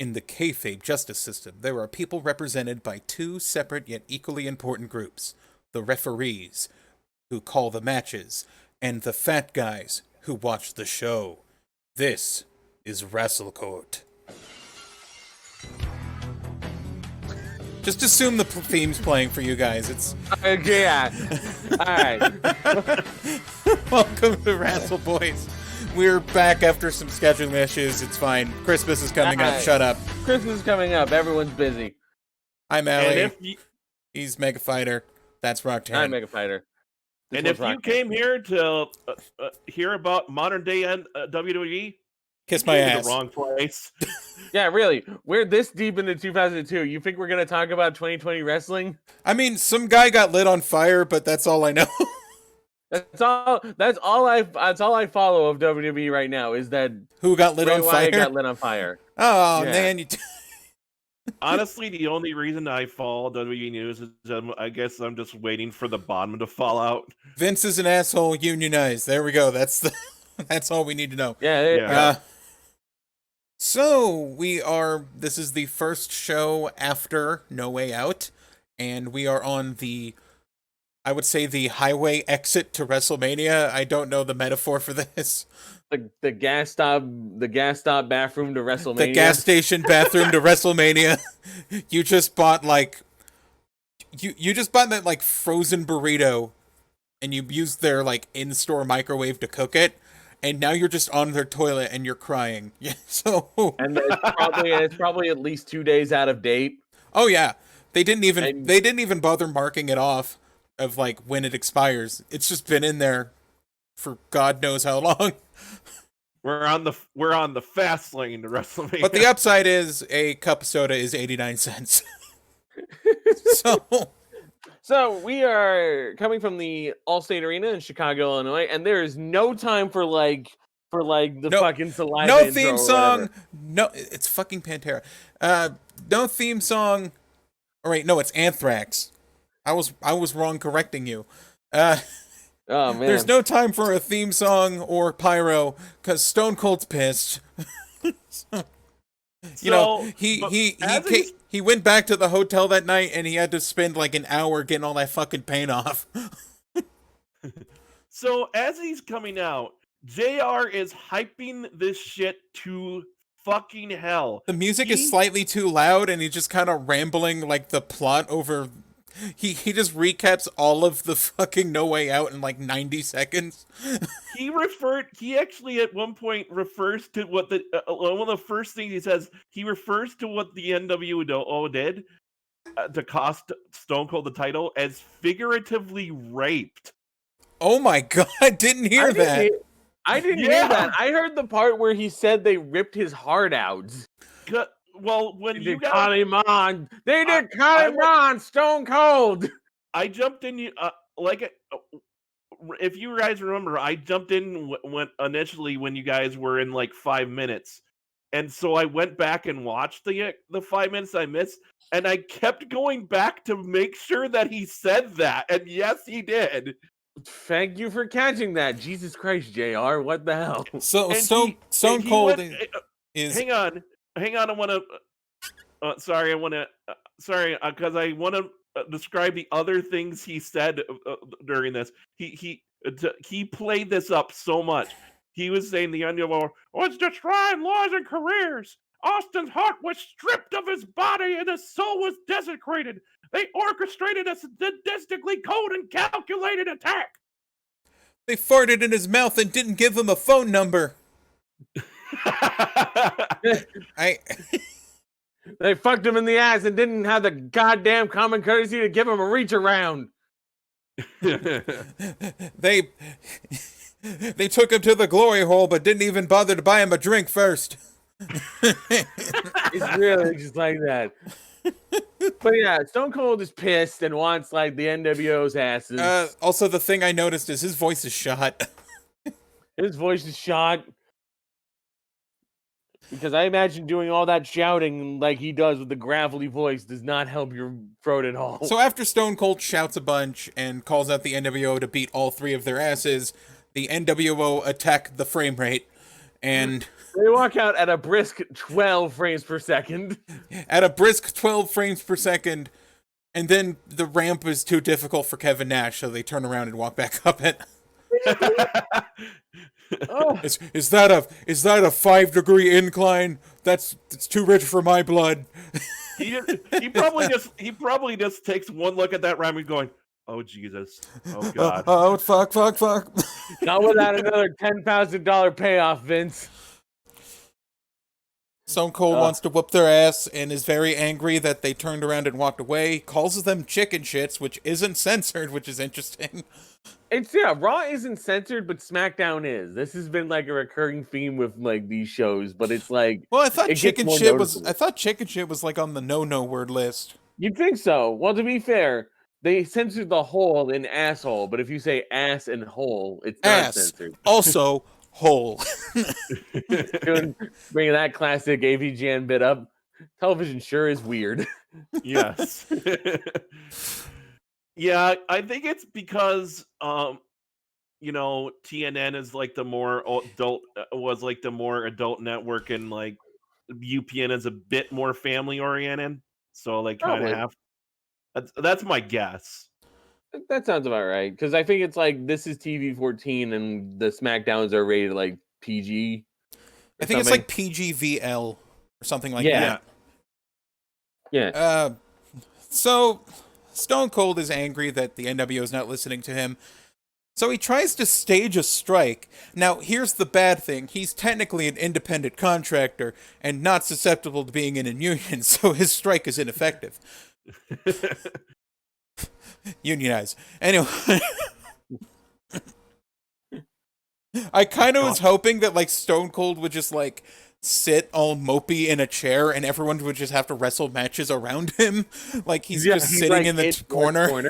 In the kayfabe justice system, there are people represented by two separate yet equally important groups. The referees, who call the matches, and the fat guys, who watch the show. This is Wrestle Court. Just assume the theme's playing for you guys. It's yeah. All right. Welcome to Wrestle Boys. We're back after some scheduling issues. It's fine. Christmas is coming up. Shut up. Christmas is coming up. Everyone's busy. I'm Allie. He's Mega Fighter. That's Rocktan. I'm Mega Fighter. And if you came here to hear about modern day WWE, kiss my ass. The wrong place. Yeah, really. We're this deep into 2002. You think we're gonna talk about 2020 wrestling? I mean, some guy got lit on fire, but that's all I know. That's all I follow of WWE right now is that who got lit on fire? Got lit on fire. Oh yeah. Man, honestly, the only reason I follow WWE news is I guess I'm just waiting for the bottom to fall out. Vince is an asshole. Unionized. There we go. That's all we need to know. Yeah. So this is the first show after No Way Out, and we are on I would say the highway exit to WrestleMania. I don't know the metaphor for this. The gas stop bathroom to WrestleMania. The gas station bathroom to WrestleMania. You just bought you just bought that frozen burrito, and you used their in-store microwave to cook it, and now you're just on their toilet and you're crying. Yeah, so and it's probably at least 2 days out of date. Oh yeah, they didn't even bother marking it off of when it expires. It's just been in there for God knows how long. We're on the fast lane to WrestleMania. But the upside is a cup of soda is 89 cents. So we are coming from the Allstate Arena in Chicago, Illinois, and there is no time for fucking Saliva. No theme song. No, it's fucking Pantera. No theme song. All right, no, it's Anthrax. I was wrong correcting you. Oh man. There's no time for a theme song or pyro because Stone Cold's pissed. He went back to the hotel that night and he had to spend an hour getting all that fucking paint off. So as he's coming out, JR is hyping this shit to fucking hell. The music is slightly too loud and he's just kind of rambling the plot over. He just recaps all of the fucking No Way Out in 90 seconds. He actually at one point refers to what one of the first things he says, he refers to what the NWO did to cost Stone Cold the title as figuratively raped. Oh my God, I didn't hear that. I didn't hear that. I heard the part where he said they ripped his heart out. Well, when they did cut him on, Stone Cold. I jumped in, if you guys remember, I jumped in when you guys were in 5 minutes, and so I went back and watched the 5 minutes I missed, and I kept going back to make sure that he said that, and yes, he did. Thank you for catching that. Jesus Christ, JR, what the hell? So Stone Cold is. Hang on, I want to. Sorry, because I want to describe the other things he said during this. He played this up so much. He was saying the NWO was destroying lives and careers. Austin's heart was stripped of his body and his soul was desecrated. They orchestrated a sadistically cold and calculated attack. They farted in his mouth and didn't give him a phone number. They fucked him in the ass and didn't have the goddamn common courtesy to give him a reach around. They took him to the glory hole but didn't even bother to buy him a drink first. It's really just like that. But yeah, Stone Cold is pissed and wants the NWO's asses. Also, the thing I noticed is his voice is shot. His voice is shot. Because I imagine doing all that shouting like he does with the gravelly voice does not help your throat at all. So after Stone Cold shouts a bunch and calls out the NWO to beat all three of their asses, the NWO attack the frame rate, and They walk out at a brisk 12 frames per second. At a brisk 12 frames per second, and then the ramp is too difficult for Kevin Nash, so they turn around and walk back up it. Oh. Is that a 5-degree incline? It's too rich for my blood. He probably just takes one look at that ramp and going, "Oh Jesus, oh God, Oh fuck. Not without another $10,000 payoff, Vince. Stone Cold wants to whoop their ass and is very angry that they turned around and walked away. Calls them chicken shits, which isn't censored, which is interesting. Raw isn't censored, but SmackDown is. This has been like a recurring theme with like these shows, but it's like, well, I thought it chicken gets more shit noticeable. I thought chicken shit was like on the no word list. You'd think so. Well, to be fair, they censored the hole in asshole, but if you say ass and hole, it's not Ass. censored. Also, hole. Bringing that classic AVGN bit up. Television sure is weird. yes." Yeah, I think it's because TNN is like the more adult network, and like UPN is a bit more family oriented. So like kind of Probably. that's my guess. That sounds about right. Because I think it's like this is TV 14 and the SmackDowns are rated like PG. I think it's like PGVL or something like that. Yeah. So Stone Cold is angry that the NWO is not listening to him. So he tries to stage a strike. Now, here's the bad thing. He's technically an independent contractor and not susceptible to being in a union, so his strike is ineffective. Unionize. Anyway. I kind of was hoping that like Stone Cold would just like sit all mopey in a chair and everyone would just have to wrestle matches around him. Like he's sitting like in the corner.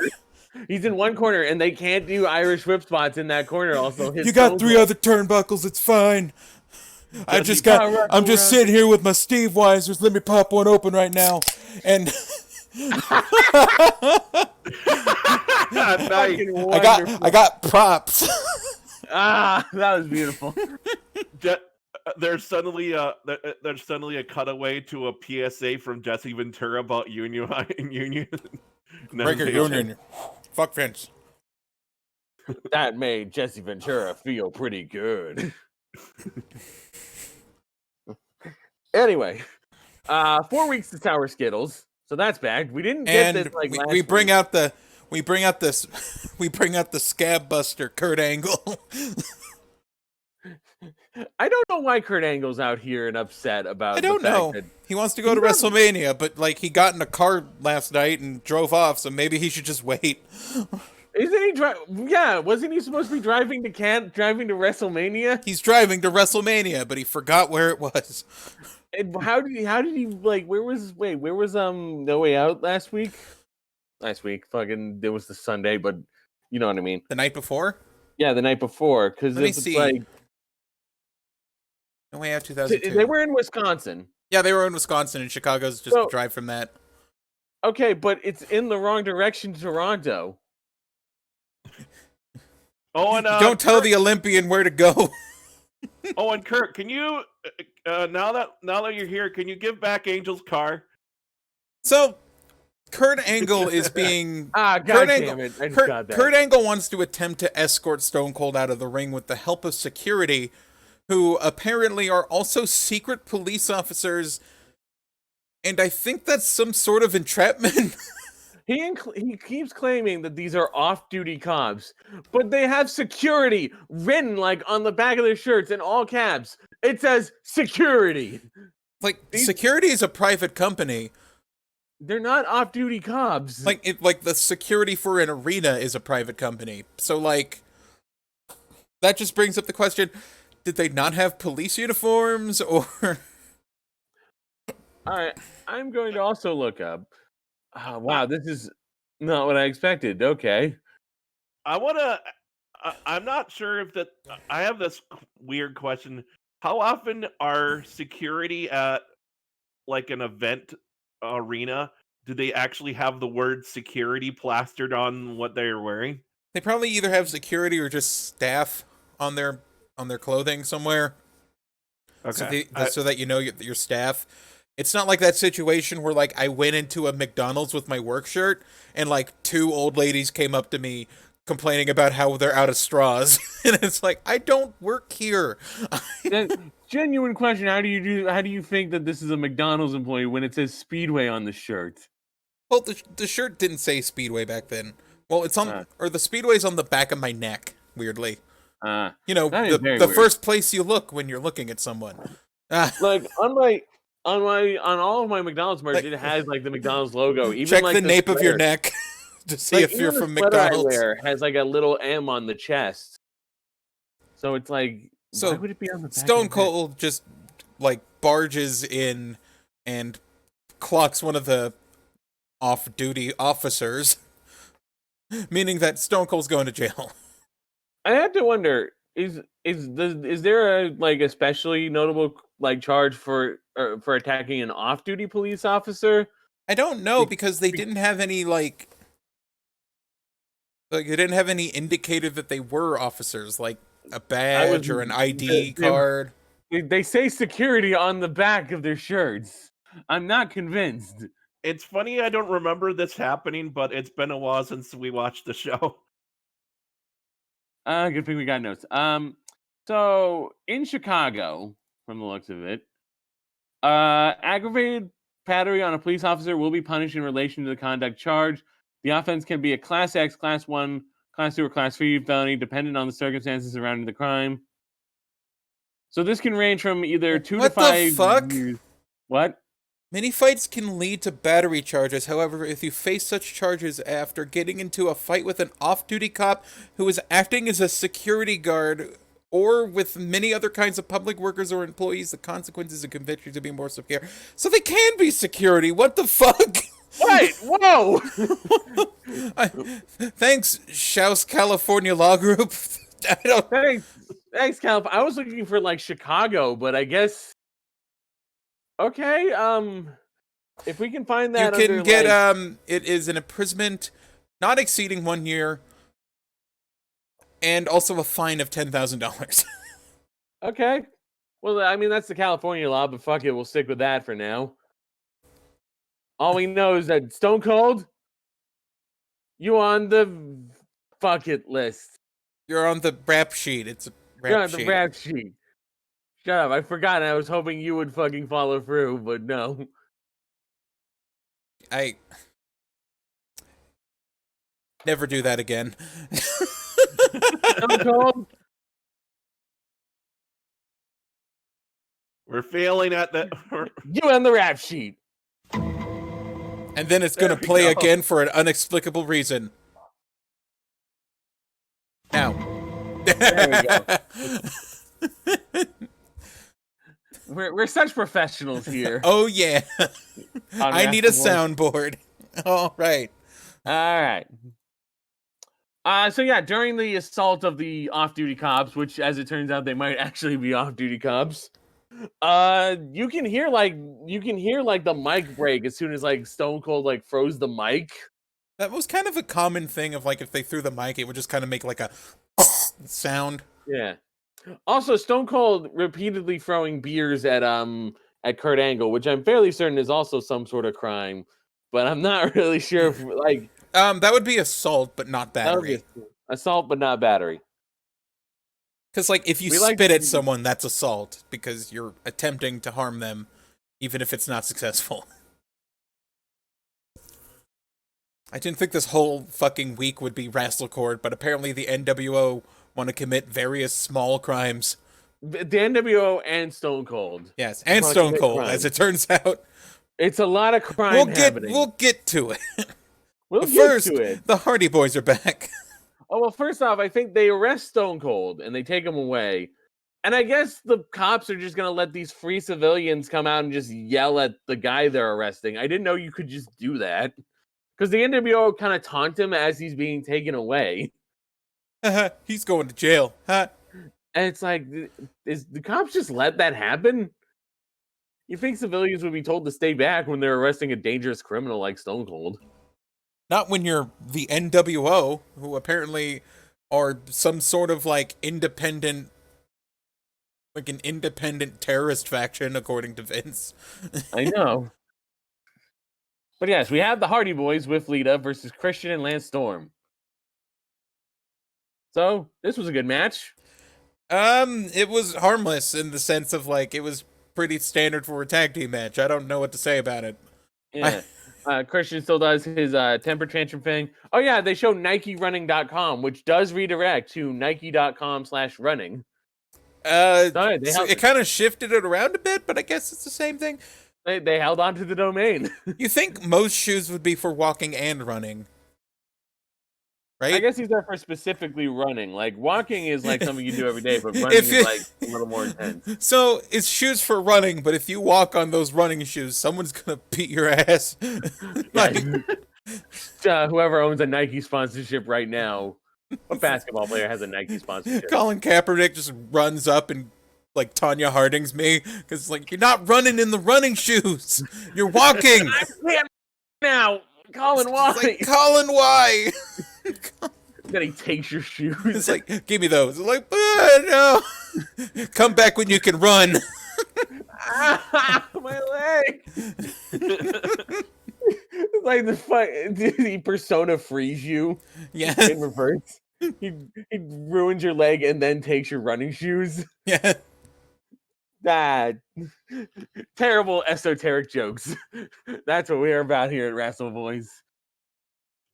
He's in one corner and they can't do Irish whip spots in that corner also. You got 3 other turnbuckles, it's fine. I'm just sitting here with my Steve Weisers. Let me pop one open right now. And I got props. That was beautiful. There's suddenly a cutaway to a PSA from Jesse Ventura about union. Breaker union. Fuck Vince. That made Jesse Ventura feel pretty good. Anyway, 4 weeks to Tower Skittles, so that's back. We didn't get this like last we bring out the scab buster, Kurt Angle. I don't know why Kurt Angle's out here and upset about. I don't know. He wants to go to WrestleMania, but like he got in a car last night and drove off, so maybe he should just wait. Isn't he Yeah, wasn't he supposed to be driving to WrestleMania? He's driving to WrestleMania, but he forgot where it was. And how did he like? Where was No Way Out last week? Fucking, there was the Sunday, but you know what I mean. The night before? Yeah, the night before. Because let me see. Like, No Way Out 2002. They were in Wisconsin. Yeah, they were in Wisconsin, and Chicago's just a drive from that. Okay, but it's in the wrong direction, Toronto. Oh, and don't tell the Olympian where to go. Oh, and Kurt, can you now that you're here, can you give back Angel's car? So, Kurt Angle is being Kurt Angle wants to attempt to escort Stone Cold out of the ring with the help of security, who apparently are also secret police officers, and I think that's some sort of entrapment. He keeps claiming that these are off-duty cops, but they have security written like on the back of their shirts in all caps. It says security. Like security is a private company. They're not off-duty cops. Like the security for an arena is a private company. So like that just brings up the question: did they not have police uniforms, or? All right, I'm going to also look up. Wow, this is not what I expected. Okay. I'm not sure if that. I have this weird question. How often are security at like an event arena? Do they actually have the word security plastered on what they're wearing? They probably either have security or just staff on their clothing somewhere. Okay. So that you know your staff. It's not like that situation where like I went into a McDonald's with my work shirt and like two old ladies came up to me complaining about how they're out of straws, and it's like I don't work here. Genuine question: How do you think that this is a McDonald's employee when it says Speedway on the shirt? Well, the shirt didn't say Speedway back then. Well, it's on or the Speedway's on the back of my neck. Weirdly, you know, that is very the weird. first place you look when you're looking at someone. Like on all of my McDonald's merch, it has like the McDonald's logo. Even Check like the nape of your sweater. neck to see Like, if you're even the from sweater McDonald's. I wear has like a little M on the chest. So it's like, So why would it be on the back Stone of the neck? Cold just like barges in and clocks one of the off-duty officers, meaning that Stone Cold's going to jail. I have to wonder: is there a like especially notable like charge for attacking an off-duty police officer? I don't know because they didn't have any like they didn't have any indicator that they were officers, like a badge or an ID card. They say security on the back of their shirts. I'm not convinced. It's funny I don't remember this happening, but it's been a while since we watched the show. Good thing we got notes. So in Chicago, from the looks of it, aggravated battery on a police officer will be punished in relation to the conduct charge. The offense can be a Class X, Class 1, Class 2, or Class 3 felony, depending on the circumstances surrounding the crime. So this can range from either 2 to 5 What the fuck? years. What? Many fights can lead to battery charges. However, if you face such charges after getting into a fight with an off-duty cop who is acting as a security guard or with many other kinds of public workers or employees, the consequences of conviction to be more severe. So they can be security. What the fuck? Wait, whoa! Thanks, Schaus California Law Group. I don't. Thanks, Calif. I was looking for like Chicago, but I guess. Okay, if we can find that, You can under, get like... It is an imprisonment not exceeding 1 year, and also a fine of $10,000. Okay, well, I mean that's the California law, but fuck it, we'll stick with that for now. All we know is that Stone Cold, you on the bucket list. You're on the rap sheet. It's a You're rap on the sheet. rap sheet. Shut up! I forgot. I was hoping you would fucking follow through, but no. I never do that again. Stone Cold. We're failing at that. You on the rap sheet. And then it's gonna There we play go. again for an inexplicable reason. Now. There we go. We're such professionals here. Oh yeah. On I need a Wrestling soundboard. All right. All right. So yeah, during the assault of the off-duty cops, which, as it turns out, they might actually be off-duty cops. You can hear like the mic break as soon as like Stone Cold like froze the mic. That was kind of a common thing of like if they threw the mic, it would just kind of make like a sound. Yeah. Also, Stone Cold repeatedly throwing beers at Kurt Angle, which I'm fairly certain is also some sort of crime, but I'm not really sure if like That would be assault, but not that would be battery. assault, but not battery. Because like if you We like spit at to- someone, that's assault because you're attempting to harm them, even if it's not successful. I didn't think this whole fucking week would be WRASSLECORD, but apparently the NWO want to commit various small crimes. The NWO and Stone Cold. Yes, and Want to Stone commit Cold, crimes. as it turns out. It's a lot of crime happening. We'll get to it. We'll But get first, to it. the Hardy Boys are back. Oh, well, first off, I think they arrest Stone Cold and they take him away. And I guess the cops are just going to let these free civilians come out and just yell at the guy they're arresting. I didn't know you could just do that. Because the NWO kind of taunt him as he's being taken away. He's going to jail. Huh? And it's like, is the cops just let that happen? You think civilians would be told to stay back when they're arresting a dangerous criminal like Stone Cold? Not when you're the NWO, who apparently are some sort of like independent like an independent terrorist faction, according to Vince. I know. But yes, we have the Hardy Boys with Lita versus Christian and Lance Storm. So this was a good match. It was harmless in the sense of like it was pretty standard for a tag team match. I don't know what to say about it. Yeah. Christian still does his temper tantrum thing. Oh yeah, they show NikeRunning.com, which does redirect to Nike.com/running. So it kind of shifted it around a bit, but I guess it's the same thing. They held on to the domain. You think most shoes would be for walking and running, right? I guess these are for specifically running. Like walking is like something you do every day, but running is like a little more intense. So it's shoes for running, but if you walk on those running shoes, someone's gonna beat your ass. Like, whoever owns a Nike sponsorship right now, what basketball player has a Nike sponsorship? Colin Kaepernick just runs up and like Tanya Harding's me because like you're not running in the running shoes, you're walking. Now, Colin, why? Like, Colin, why? Then he takes your shoes. It's like, give me those. Like, no. Come back when you can run. My leg. It's like the Persona frees you. Yeah. In reverse. He ruins your leg and then takes your running shoes. Yeah. Terrible esoteric jokes. That's what we are about here at WRASSLEBOYS.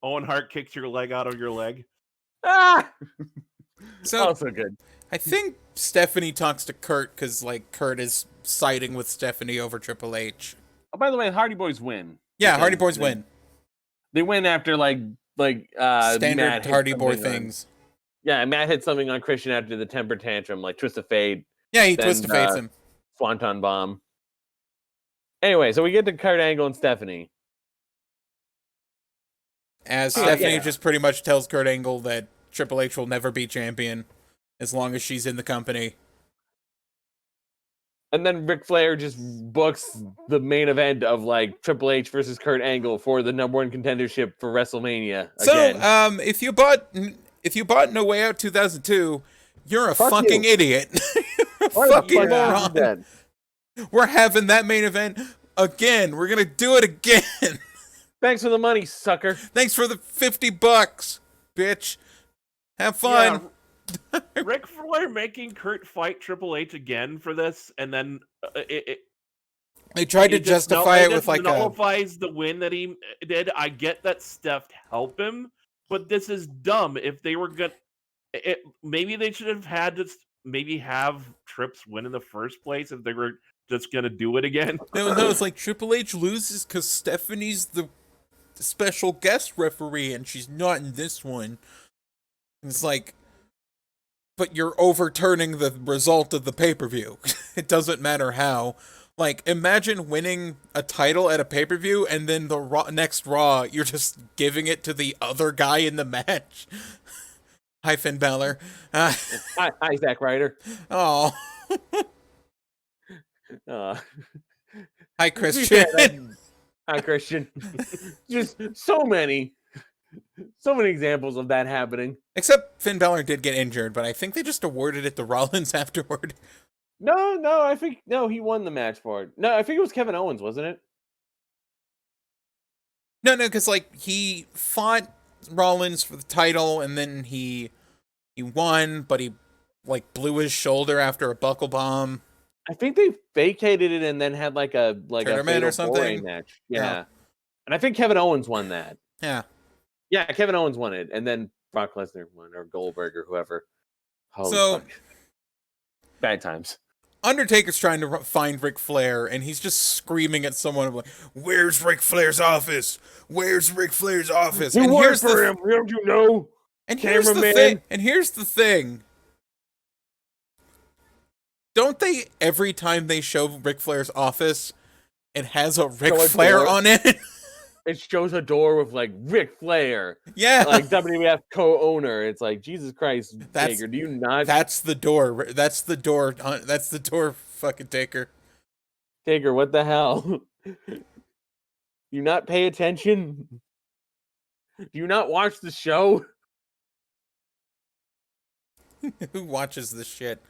Owen Hart kicks your leg out of your leg. So Also good. I think Stephanie talks to Kurt because like Kurt is siding with Stephanie over Triple H. Oh, by the way, Hardy Boys win. Yeah, Hardy Boys win. They win after like standard Matt Hardy Boy things. Yeah, Matt hit something on Christian after the temper tantrum, like Twist of Fate. Yeah, he Twist of Fates him. Swanton Bomb. Anyway, so we get to Kurt Angle and Stephanie. As Stephanie just pretty much tells Kurt Angle that Triple H will never be champion as long as she's in the company. And then Ric Flair just books the main event of like Triple H versus Kurt Angle for the #1 contendership for WrestleMania. Again. So, if you bought No Way Out 2002, you're a fucking idiot. Fucking wrong. We're having that main event again. We're gonna do it again. Thanks for the money, sucker. Thanks for the $50, bitch. Have fun. Yeah, Ric Flair making Kurt fight Triple H again for this, and then they tried to justify it with like nullifies the win that he did. I get that Steph helped him, but this is dumb. If they were gonna, maybe they should have had to have Trips win in the first place if they were just gonna do it again. No, it's like Triple H loses because Stephanie's the special guest referee and she's not in this one. It's like, but you're overturning the result of the pay-per-view. It doesn't matter how. Like, imagine winning a title at a pay-per-view and then the next Raw, you're just giving it to the other guy in the match. Hi, Finn Balor. Hi, Zack Ryder. Oh. Hi, Christian. Hi, Christian. Just so many examples of that happening. Except Finn Balor did get injured, but I think they just awarded it to Rollins afterward. No, I think he won the match for it. No, I think it was Kevin Owens, wasn't it? No, because like he fought Rollins for the title, and then he won, but he like blew his shoulder after a buckle bomb. I think they vacated it and then had like a tournament or something match. Yeah, and I think Kevin Owens won that. Yeah, Kevin Owens won it, and then Brock Lesnar won, or Goldberg, or whoever. Holy fuck. Bad times. Undertaker's trying to find Ric Flair, and he's just screaming at someone like, "Where's Ric Flair's office? Where's Ric Flair's office?" You work for him, don't you know? And here's the thing. Don't they, every time they show Ric Flair's office, it has a Ric Flair on it? It shows a door with like Ric Flair. Yeah. Like WWF co-owner. It's like, Jesus Christ, Taker, do you not? That's the door. That's the door. That's the door, fucking Taker. Taker, what the hell? Do you not pay attention? Do you not watch the show? Who watches this shit?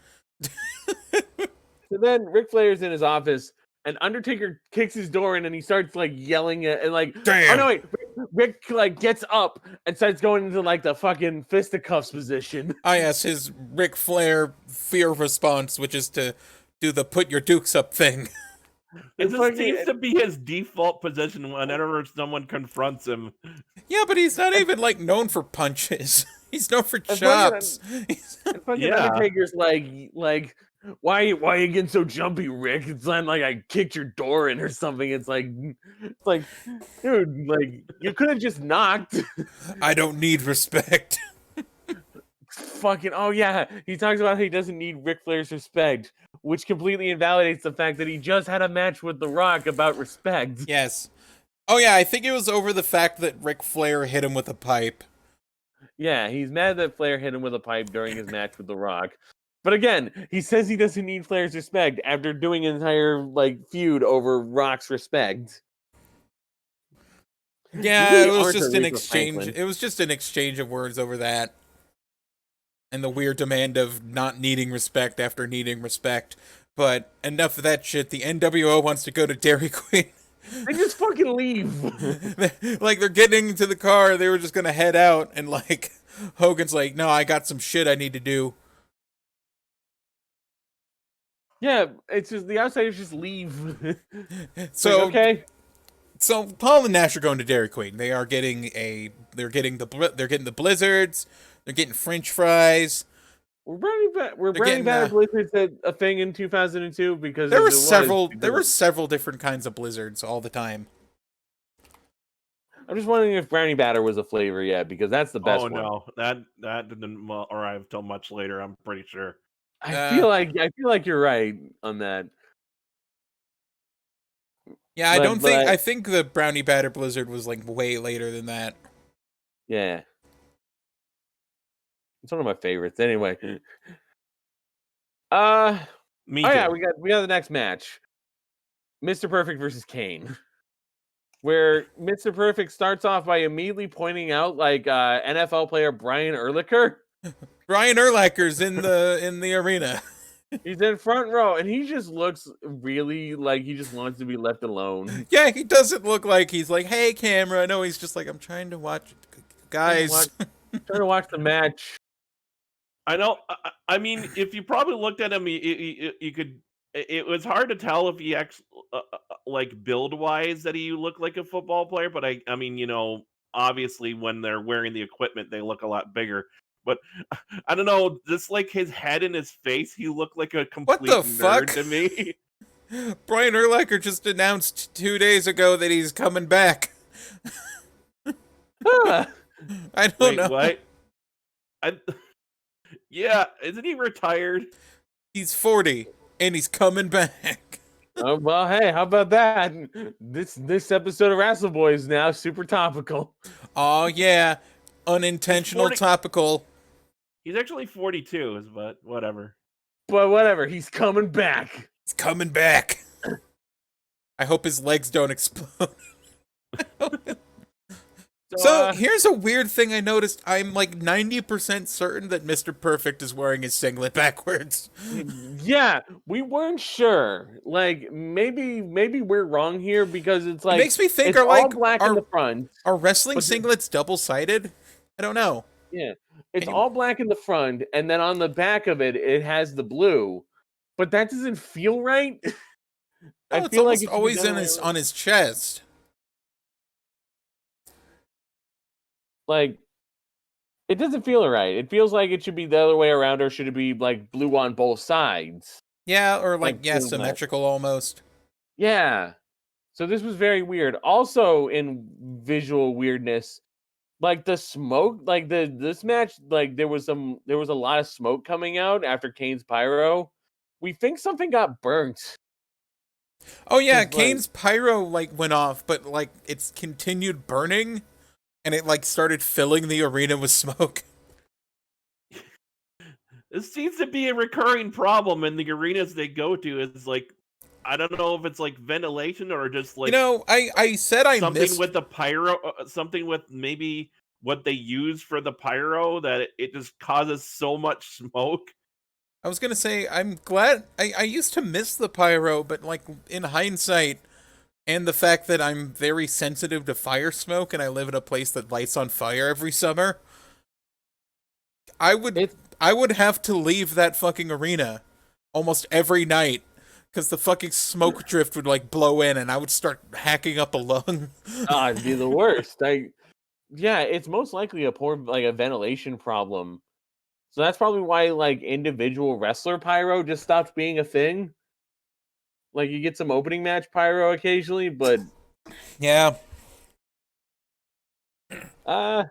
So then Ric Flair's in his office, and Undertaker kicks his door in, and he starts like yelling at and like, Damn. oh no wait, Rick like gets up and starts going into like the fucking fisticuffs position. Ah, yes, his Ric Flair fear response, which is to do the put your dukes up thing. It just seems to be his default position whenever someone confronts him. Yeah, but he's not even like known for punches. He's known for And chops. fucking Undertaker's like, why are you getting so jumpy, Rick? It's not like I kicked your door in or something. It's like, dude, like you could have just knocked. I don't need respect. Fucking oh yeah, he talks about how he doesn't need Ric Flair's respect, which completely invalidates the fact that he just had a match with The Rock about respect. Yes. Oh yeah, I think it was over the fact that Ric Flair hit him with a pipe. Yeah, he's mad that Flair hit him with a pipe during his match with The Rock. But again, he says he doesn't need Flair's respect after doing an entire like feud over Rock's respect. Yeah, really it was aren't just Aretha an exchange. Franklin. It was just an exchange of words over that. And the weird demand of not needing respect after needing respect. But enough of that shit. The NWO wants to go to Dairy Queen. They just fucking leave. Like, they're getting into the car. They were just going to head out. And, like, Hogan's like, no, I got some shit I need to do. Yeah, it's just the outsiders just leave. So, like, okay. So Paul and Nash are going to Dairy Queen. They are getting the blizzards. They're getting French fries. Were Brownie Batter Blizzards a thing in 2002? Because there were several different kinds of blizzards all the time. I'm just wondering if Brownie Batter was a flavor yet, because that's the best one. Oh no, that didn't arrive till much later. I'm pretty sure. I feel like you're right on that. Yeah, I think the Brownie Batter Blizzard was like way later than that. Yeah. It's one of my favorites. Anyway. Me Oh too. yeah, we got the next match. Mr. Perfect versus Kane. Where Mr. Perfect starts off by immediately pointing out like NFL player Brian Urlacher. Brian Urlacher's in the arena. He's in front row, and he just looks really like he just wants to be left alone. Yeah, he doesn't look like he's like, hey, camera. No, he's just like, I'm trying to watch, guys. Trying to watch the match. I know. I mean, if you probably looked at him, you could. It was hard to tell if he actually, like build wise, that he looked like a football player. But I mean, you know, obviously when they're wearing the equipment, they look a lot bigger. But I don't know, just like his head and his face, he looked like a complete nerd to me. Brian Urlacher just announced 2 days ago that he's coming back. I don't know. What? Yeah, isn't he retired? He's 40 and he's coming back. Oh well, hey, how about that? This episode of Wrestle Boys now super topical. Oh yeah, unintentional topical. He's actually 42, but whatever. But whatever, he's coming back. He's coming back. I hope his legs don't explode. So here's a weird thing I noticed. I'm like 90% certain that Mr. Perfect is wearing his singlet backwards. Yeah, we weren't sure. Like maybe we're wrong here because it's like it makes me think it's all black in the front. Are wrestling singlets double-sided? I don't know. Yeah. It's all black in the front, and then on the back of it, it has the blue. But that doesn't feel right. No, I feel like it's always on his chest. Like, it doesn't feel right. It feels like it should be the other way around, or should it be like blue on both sides? Yeah, or like symmetrical almost. Yeah. So this was very weird. Also, in visual weirdness, like the smoke, like this match, like there was a lot of smoke coming out after Kane's pyro. We think something got burnt. Oh yeah, Kane's pyro like went off, but like it's continued burning, and it like started filling the arena with smoke. This seems to be a recurring problem in the arenas they go to. Is like, I don't know if it's like ventilation or just like, you know, I said I something missed with the pyro, something with maybe what they use for the pyro that it just causes so much smoke. I was gonna say, I'm glad. I used to miss the pyro, but like in hindsight, and the fact that I'm very sensitive to fire smoke, and I live in a place that lights on fire every summer, I would It's I would have to leave that fucking arena almost every night because the fucking smoke drift would like blow in, and I would start hacking up a lung. it'd be the worst. Yeah, it's most likely a poor like a ventilation problem. So that's probably why like individual wrestler pyro just stopped being a thing. Like you get some opening match pyro occasionally, but Yeah. I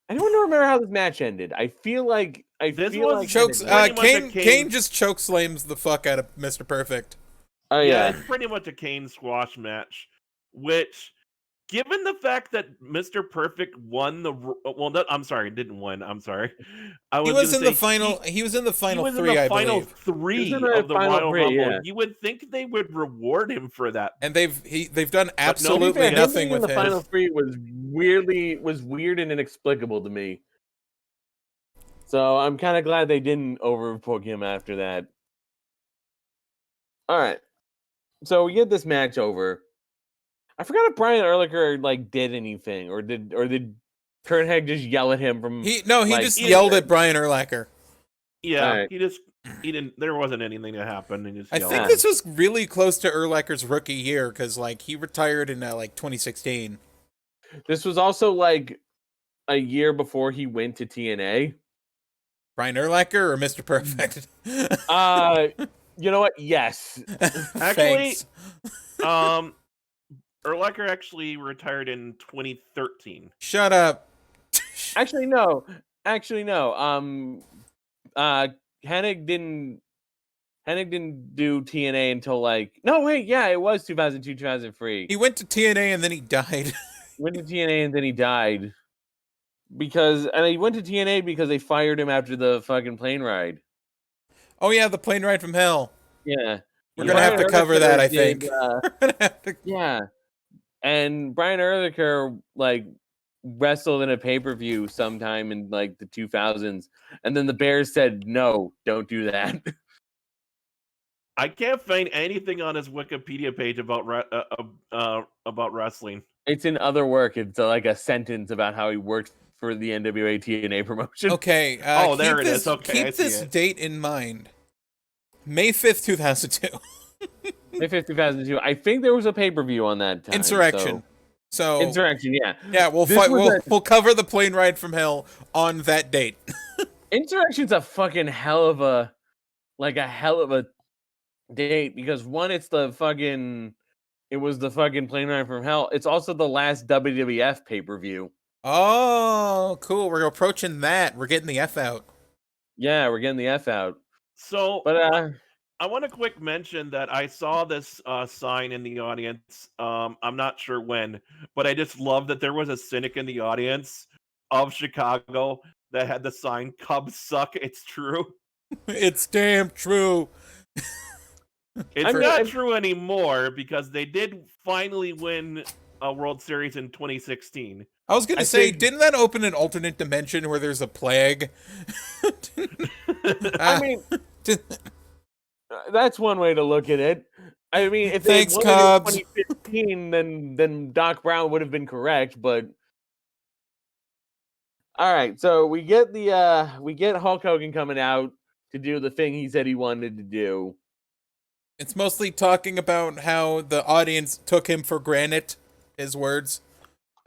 don't remember how this match ended. I feel like This feel was like Chokes. pretty much a Kane just choke slams the fuck out of Mr. Perfect. Oh Yeah, yeah. it's pretty much a Kane squash match, which, given the fact that Mr. Perfect won the I'm sorry, didn't win. I'm sorry. He was in the final. He was in the He final was in three, the I final believe. three He was in the of the final Royal three, Rumble. yeah. You would think they would reward him for that. And they've done To be absolutely fair, him nothing being in with the him. final three was weird and inexplicable to me. So I'm kind of glad they didn't overbook him after that. All right, so we get this match over. I forgot if Brian Ehrlicher like did anything, or did Kurt Hegg just yell at him from? He like, just yelled at Brian Urlacher. Yeah, Alright. he didn't. There wasn't anything that happened. He just I yelled think at this was really close to Urlacher's rookie year because like he retired in like 2016. This was also like a year before he went to TNA. Brian Urlacher or Mr. Perfect? You know what? Yes. Actually, Thanks. Urlacher actually retired in 2013. Shut up. Actually, no. Hennig didn't do TNA until like no wait, yeah, it was 2002, 2003. He went to TNA and then he died. Went to TNA and then he died. And he went to TNA because they fired him after the fucking plane ride. Oh yeah, the plane ride from hell. Yeah. We're gonna have to cover that, I think. Did, We're gonna have to- yeah. And Brian Ehrlicher like wrestled in a pay-per-view sometime in like the 2000s, and then the Bears said no, don't do that. I can't find anything on his Wikipedia page about wrestling. It's in other work. It's like a sentence about how he worked for the NWA TNA promotion. Okay. Oh, there it is. Okay, I Keep see this it. date in mind. May 5th, 2002. May 5th, 2002. I think there was a pay-per-view on that time. Insurrection. So Insurrection, yeah. yeah, we'll This fight. was We'll cover the plane ride from hell on that date. Insurrection's a fucking hell of a date because one, it was the fucking plane ride from hell. It's also the last WWF pay-per-view. Oh, cool. We're approaching that. We're getting the F out. Yeah, we're getting the F out. So, But I want to quick mention that I saw this sign in the audience. I'm not sure when, but I just love that there was a cynic in the audience of Chicago that had the sign "Cubs suck." It's true. It's damn true. It's not true anymore because they did finally win a World Series in 2016. I was gonna say, didn't that open an alternate dimension where there's a plague? I mean, that's one way to look at it. I mean, if Thanks, they won Cubs. in 2015, then Doc Brown would have been correct. But all right, so we get Hulk Hogan coming out to do the thing he said he wanted to do. It's mostly talking about how the audience took him for granted. His words.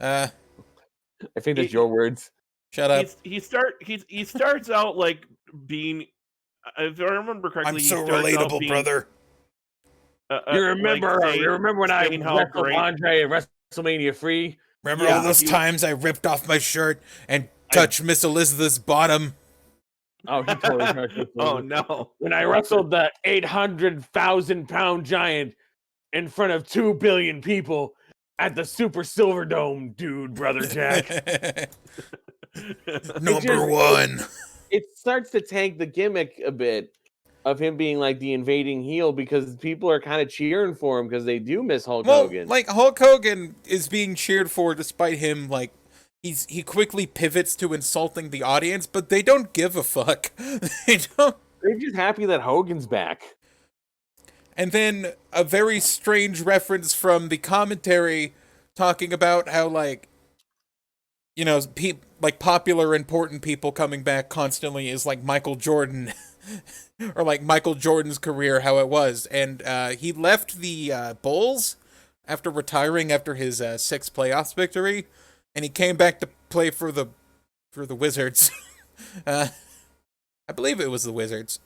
I think that's your words. Shut up. He starts out like being, if I remember correctly, I'm so he starts out relatable, being, brother. You remember when I saying how wrestled great- Andre at WrestleMania 3? Remember Yeah, all those times I ripped off my shirt and touched Miss Elizabeth's bottom? Oh, he totally touched it. Oh no! When I wrestled the 800,000-pound giant in front of 2 billion people at the Super Silverdome, dude, brother Jack. Number one. It starts to tank the gimmick a bit of him being like the invading heel because people are kind of cheering for him because they do miss Hulk Hogan. Like Hulk Hogan is being cheered for despite him like he quickly pivots to insulting the audience, but they don't give a fuck. They don't. They're just happy that Hogan's back. And then a very strange reference from the commentary talking about how, like, you know, like popular, important people coming back constantly is like Michael Jordan, or like Michael Jordan's career, how it was. And he left the Bulls after retiring after his sixth playoffs victory, and he came back to play for the Wizards. I believe it was the Wizards.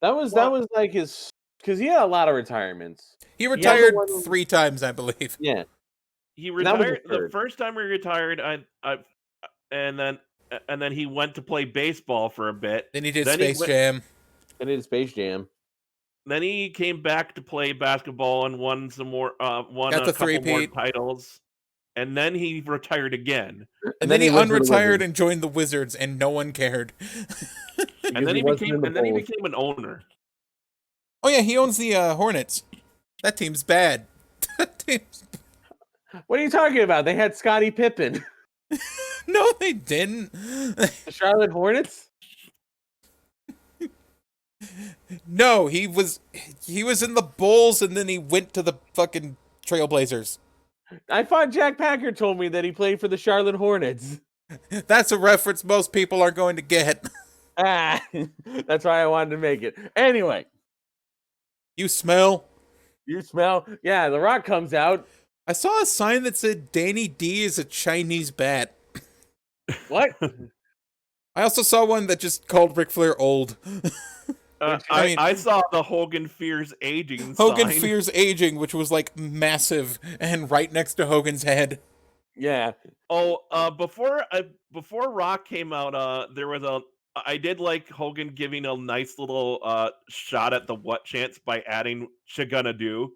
That was like his, because he had a lot of retirements. He retired 3 times, I believe. Yeah. He retired the first time he retired. And then he went to play baseball for a bit. Then he did Space Jam. Then he did Space Jam. Then he came back to play basketball and won some more. Won a couple more titles. And then he retired again. And then he unretired and joined the Wizards, and no one cared. and then he became an owner. Oh yeah, he owns the Hornets. That team's bad. What are you talking about? They had Scottie Pippen. No, they didn't. The Charlotte Hornets? No, he was in the Bulls, and then he went to the fucking Trailblazers. I thought Jack Packer told me that he played for the Charlotte Hornets. That's a reference most people are going to get. That's why I wanted to make it. Anyway. You smell? Yeah, The Rock comes out. I saw a sign that said Danny D is a Chinese bat. What? I also saw one that just called Ric Flair old. I saw the Hogan Fears Aging Hogan sign. Fears Aging, which was like massive and right next to Hogan's head. Yeah. Oh, before Rock came out, there was I did like Hogan giving a nice little shot at the what chance by adding "Chagonna-do."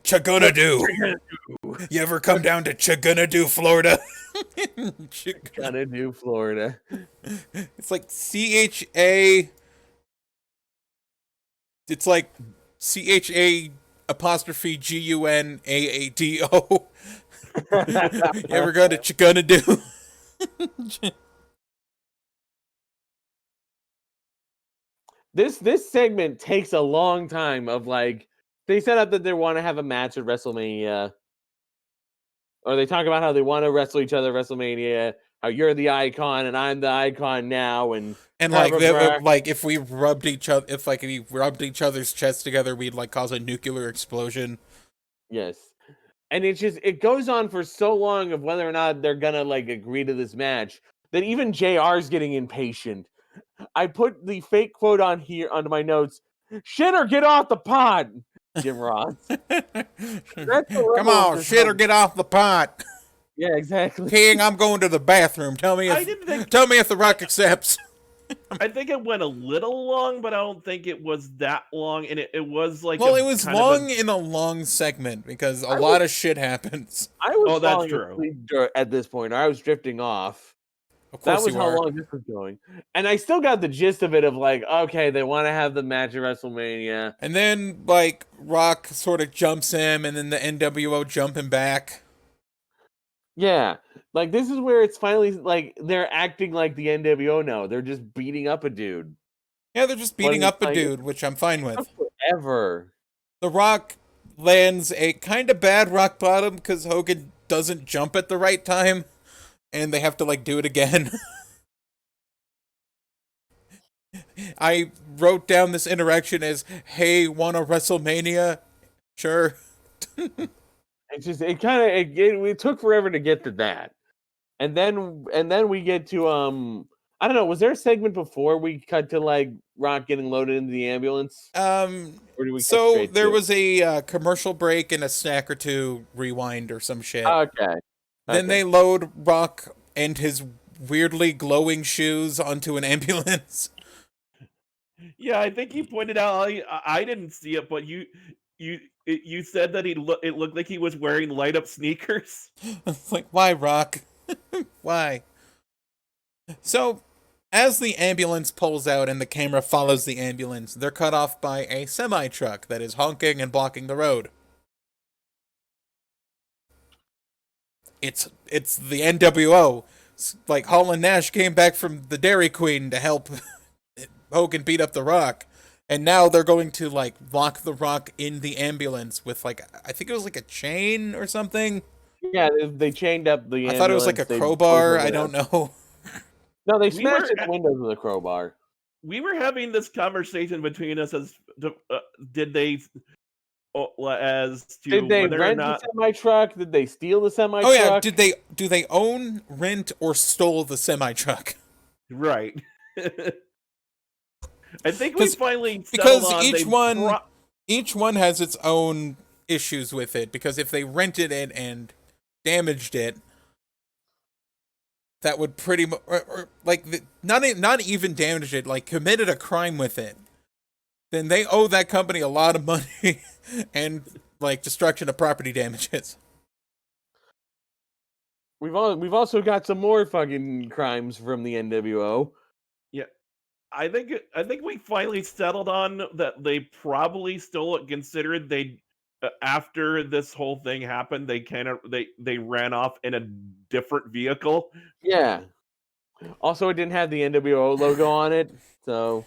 Chagonna-do. You ever come down to Chagonna-do, Florida? Chagonna-do, Florida. It's like CHA. It's like CHA apostrophe GUNAADO. You ever go to Chagonna-do? This segment takes a long time of like, they set up that they want to have a match at WrestleMania, or they talk about how they want to wrestle each other at WrestleMania, how you're the icon and I'm the icon now, and like if we rubbed each other's chests together, we'd like cause a nuclear explosion. Yes. And it goes on for so long of whether or not they're gonna like agree to this match that even JR's getting impatient. I put the fake quote on here onto my notes. Shit or get off the pod, Jim Ross. Come on, shit or get off the pot. Yeah, exactly. King, I'm going to the bathroom. Tell me if the Rock accepts. I think it went a little long, but I don't think it was that long. And it was like, well, it was long in a long segment because a lot of shit happens. I was that's true. At this point, I was drifting off. Of course, that was how long this was going, and I still got the gist of it. Of like, okay, they want to have the match at WrestleMania, and then like Rock sort of jumps him, and then the NWO jump him back. Yeah, like this is where it's finally like they're acting like the NWO now. They're just beating up a dude. Yeah, they're just beating up a dude, which I'm fine with. Forever. The Rock lands a kind of bad rock bottom because Hogan doesn't jump at the right time, and they have to like do it again. I wrote down this interaction as, "Hey, want a WrestleMania? Sure." It took forever to get to that, and then we get to I don't know. Was there a segment before we cut to like Rock getting loaded into the ambulance? So there was a commercial break and a snack or two rewind or some shit. Okay. Then they load Rock and his weirdly glowing shoes onto an ambulance. Yeah, I think you pointed out. I didn't see it, but you said that it looked like he was wearing light up sneakers. It's like, why, Rock? Why? So, as the ambulance pulls out and the camera follows the ambulance, they're cut off by a semi-truck that is honking and blocking the road. It's the NWO. It's like Hall and Nash came back from the Dairy Queen to help Hogan beat up the Rock. And now they're going to like lock The Rock in the ambulance with like I think it was like a chain or something. Yeah, they chained up the ambulance. I thought it was like a they crowbar. pushed I it don't up. know. No, they We smashed were in the windows with a crowbar. We were having this conversation between us as to, did they as to Did they whether or rent the not semi truck? Did they steal the semi Oh truck? yeah, do they own, rent, or stole the semi truck? right. I think we 'Cause- finally settled Because on each one has its own issues with it. Because if they rented it and damaged it, that would pretty much, not even damaged it, like committed a crime with it, then they owe that company a lot of money and like destruction of property damages. We've also got some more fucking crimes from the NWO. Yeah, I think we finally settled on that they probably still considered they after this whole thing happened they ran off in a different vehicle. Yeah. Also, it didn't have the NWO logo on it, so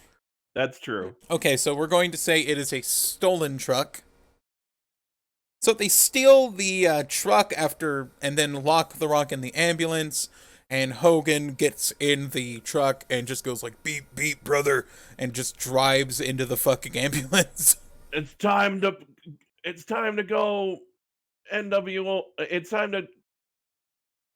That's true. Okay, so we're going to say it is a stolen truck. So they steal the truck and then lock The Rock in the ambulance, and Hogan gets in the truck and just goes like, beep, beep, brother, and just drives into the fucking ambulance. It's time to go NWO. It's time to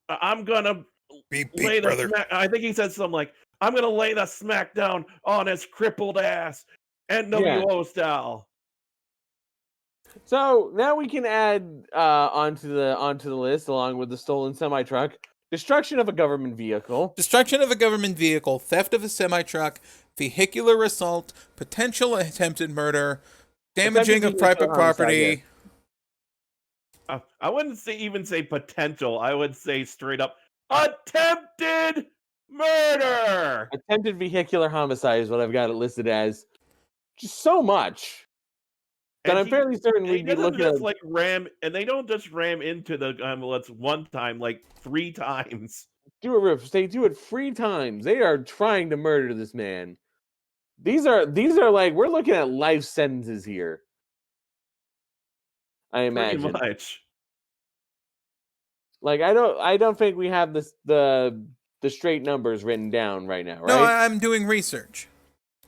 I'm gonna Beep, lay beep, the brother. smack. I think he said something like, I'm gonna lay the smack down on his crippled ass, NWO style. So now we can add onto the list, along with the stolen semi truck, destruction of a government vehicle, Destruction of a government vehicle, theft of a semi-truck, vehicular assault, potential attempted murder, damaging of private property. I wouldn't even say potential. I would say straight up attempted murder. attempted vehicular homicide is what I've got it listed as. Just so much that I'm fairly certain He we'd be doesn't looking at. just like ram, and they don't just ram into the ambulance one time, like 3 times. Do it, Riff. They do it 3 times. They are trying to murder this man. These are like, we're looking at life sentences here. I imagine. Pretty much. Like, I don't think we have the straight numbers written down right now, right? No, I'm doing research.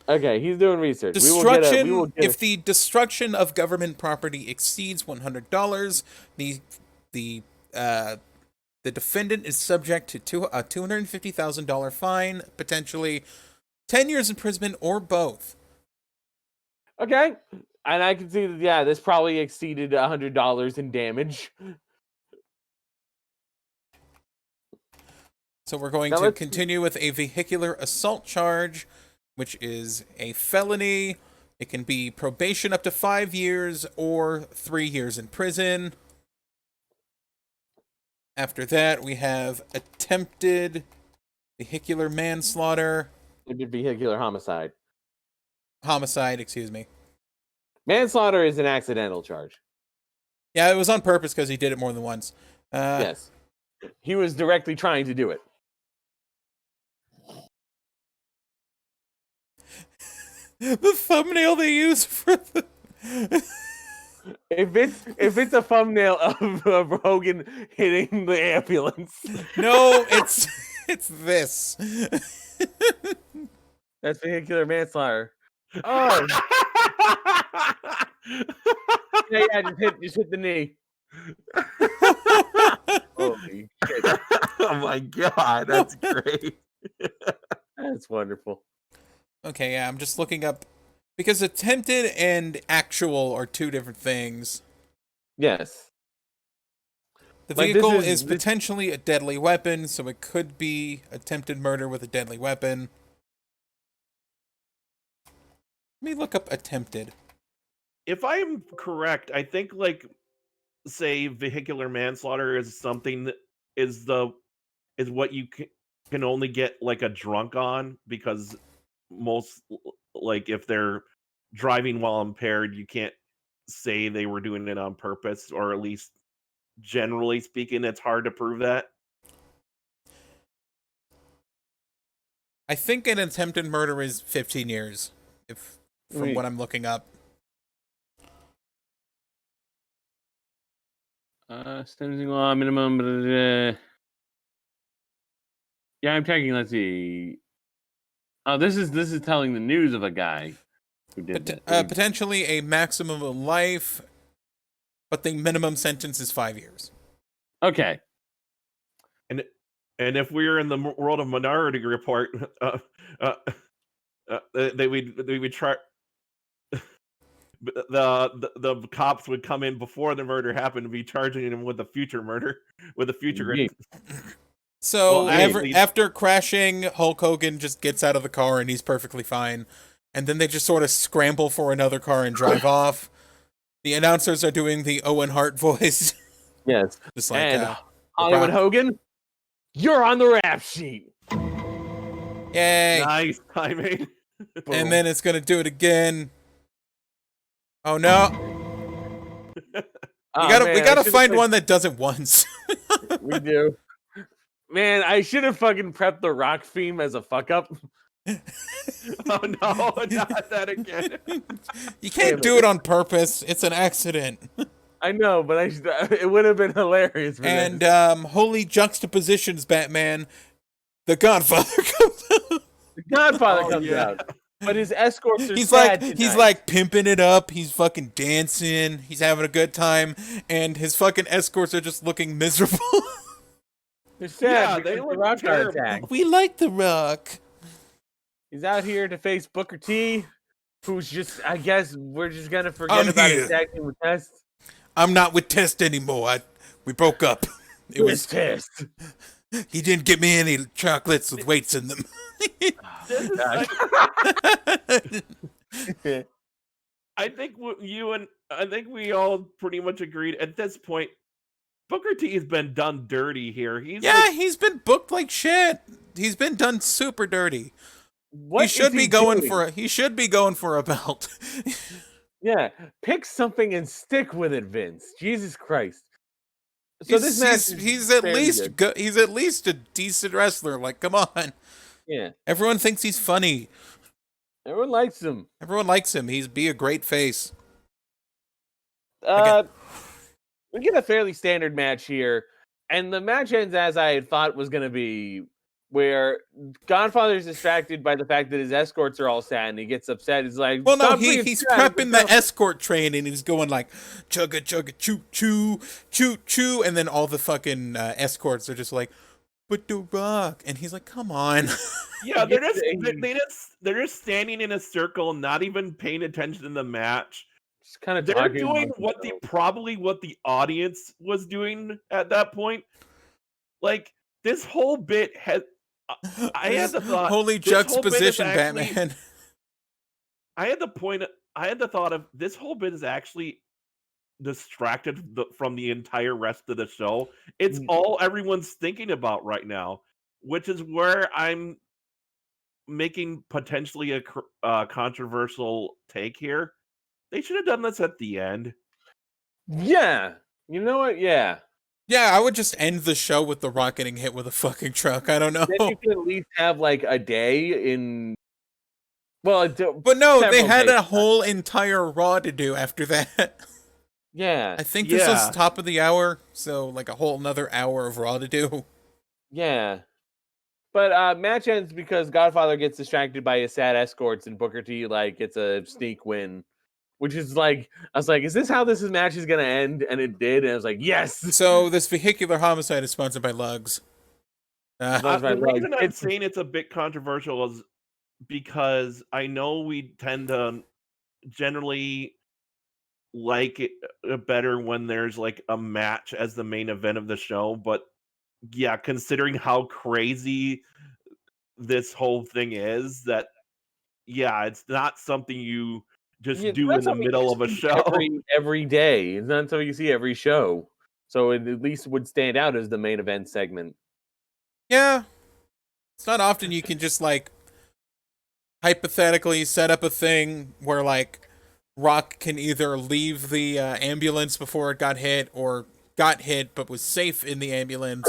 Okay, he's doing research. If the destruction of government property exceeds $100, the defendant is subject to a $250,000 fine, potentially 10 years imprisonment, or both. Okay, and I can see that. Yeah, this probably exceeded $100 in damage. So we're going to continue with a vehicular assault charge, which is a felony. It can be probation up to 5 years or 3 years in prison. After that, we have attempted vehicular manslaughter. Attempted vehicular homicide. Homicide, excuse me. Manslaughter is an accidental charge. Yeah, it was on purpose because he did it more than once. Yes. He was directly trying to do it. The thumbnail they use for the... If it's a thumbnail of Hogan hitting the ambulance. No, it's this. That's vehicular manslaughter. Oh. yeah, just hit the knee. Holy shit. Oh my god, that's great. That's wonderful. Okay, yeah, I'm just looking up because attempted and actual are 2 different things. Yes. The vehicle is potentially a deadly weapon, so it could be attempted murder with a deadly weapon. Let me look up attempted. If I'm correct, I think like say vehicular manslaughter is something that is what you can only get like a drunk on, because most, like if they're driving while impaired, you can't say they were doing it on purpose, or at least generally speaking, it's hard to prove that. I think an attempted murder is 15 years. from what I'm looking up. Sentencing law minimum. Yeah, I'm checking. Let's see. Oh, this is telling the news of a guy who did that. Potentially a maximum of life, but the minimum sentence is 5 years. Okay. And if we were in the world of Minority Report, they would try. The cops would come in before the murder happened to be charging him with a future murder, with a future. So after crashing, Hulk Hogan just gets out of the car and he's perfectly fine. And then they just sort of scramble for another car and drive off. The announcers are doing the Owen Hart voice. Yes. Just like and Hollywood Hogan, you're on the rap sheet. Yay. Nice timing. And then it's going to do it again. Oh no. We gotta find one that does it once. We do. Man, I should have fucking prepped the Rock theme as a fuck up. Oh no, not that again. You can't do it on purpose. It's an accident. I know, but it would have been hilarious. For and this. Holy juxtapositions, Batman. The Godfather comes out. The Godfather comes out. But his escorts are he's sad like pimping it up. He's fucking dancing. He's having a good time, and his fucking escorts are just looking miserable. They're sad. Yeah, they look Rock attack. We like The Rock. He's out here to face Booker T, who's just, I guess, we're just gonna forget about his acting with Test. I'm not with Test anymore. We broke up. It was Test. He didn't give me any chocolates with weights in them. I think we all pretty much agreed at this point. Booker T has been done dirty here. He's been booked like shit. He's been done super dirty. He should be going for a belt. Yeah, pick something and stick with it, Vince. Jesus Christ. So he's at least a decent wrestler. Like, come on. Yeah. Everyone thinks he's funny. Everyone likes him. He's a great face. We get a fairly standard match here, and the match ends as I had thought was going to be, where Godfather's distracted by the fact that his escorts are all sad, and he gets upset. He's like, well, no, he's prepping the escort train, and he's going like, chugga, chugga, choo, choo, choo, choo, and then all the fucking escorts are just like, but The Rock, and he's like, come on. Yeah, they're just standing in a circle, not even paying attention to the match. Just kind of they're doing what the audience was doing at that point. Like, this whole bit has. I had the thought. Holy juxtaposition, Batman. I had the thought of this whole bit is actually distracted from the entire rest of the show. It's all everyone's thinking about right now, which is where I'm making potentially a controversial take here. They should have done this at the end. Yeah. You know what? Yeah. Yeah, I would just end the show with The Rock getting hit with a fucking truck. I don't know. Then you could at least have like a day in. Well, but no, they had a whole entire Raw to do after that. Yeah. I think this was top of the hour, so like a whole another hour of Raw to do. Yeah. But match ends because Godfather gets distracted by his sad escorts, and Booker T gets a sneak win. Which is like, I was like, is this how this match is going to end? And it did. And I was like, yes. So this vehicular homicide is sponsored by Lugs. The reason I'm saying it's a bit controversial is because I know we tend to generally like it better when there's like a match as the main event of the show. But yeah, considering how crazy this whole thing is, that, yeah, it's not something you just do in the middle of a show every day. It's not something you see every show, so it at least would stand out as the main event segment. Yeah, it's not often you can just like hypothetically set up a thing where like Rock can either leave the ambulance before it got hit, or got hit but was safe in the ambulance,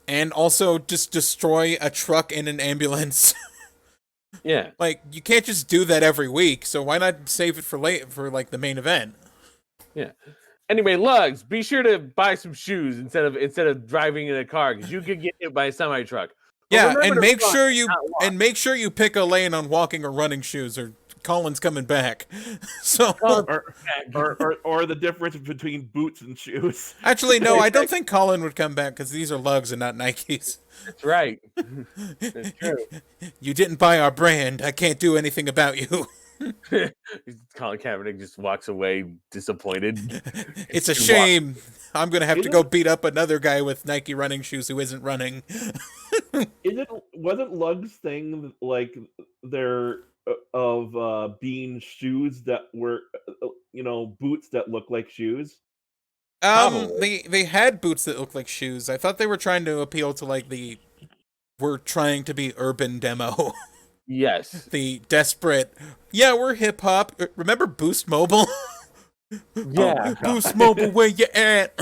and also just destroy a truck in an ambulance. Yeah. Like, you can't just do that every week, so why not save it for like the main event? Yeah. Anyway, Lugs, be sure to buy some shoes instead of driving in a car because you could get hit by a semi truck. Yeah, and make sure you pick a lane on walking or running shoes, or Colin's coming back. So Or the difference between boots and shoes. actually, no, I don't think Colin would come back because these are Lugs and not Nikes. That's right. That's true. You didn't buy our brand. I can't do anything about you. Colin Kaepernick just walks away disappointed. It's a shame. I'm gonna have to go beat up another guy with Nike running shoes who isn't running. Wasn't Lug's thing like their being shoes that were boots that look like shoes? They had boots that look like shoes. I thought they were trying to appeal to like we're trying to be urban demo. Yes. The desperate. Yeah, we're hip hop. Remember Boost Mobile? Yeah. Boost Mobile, where you at?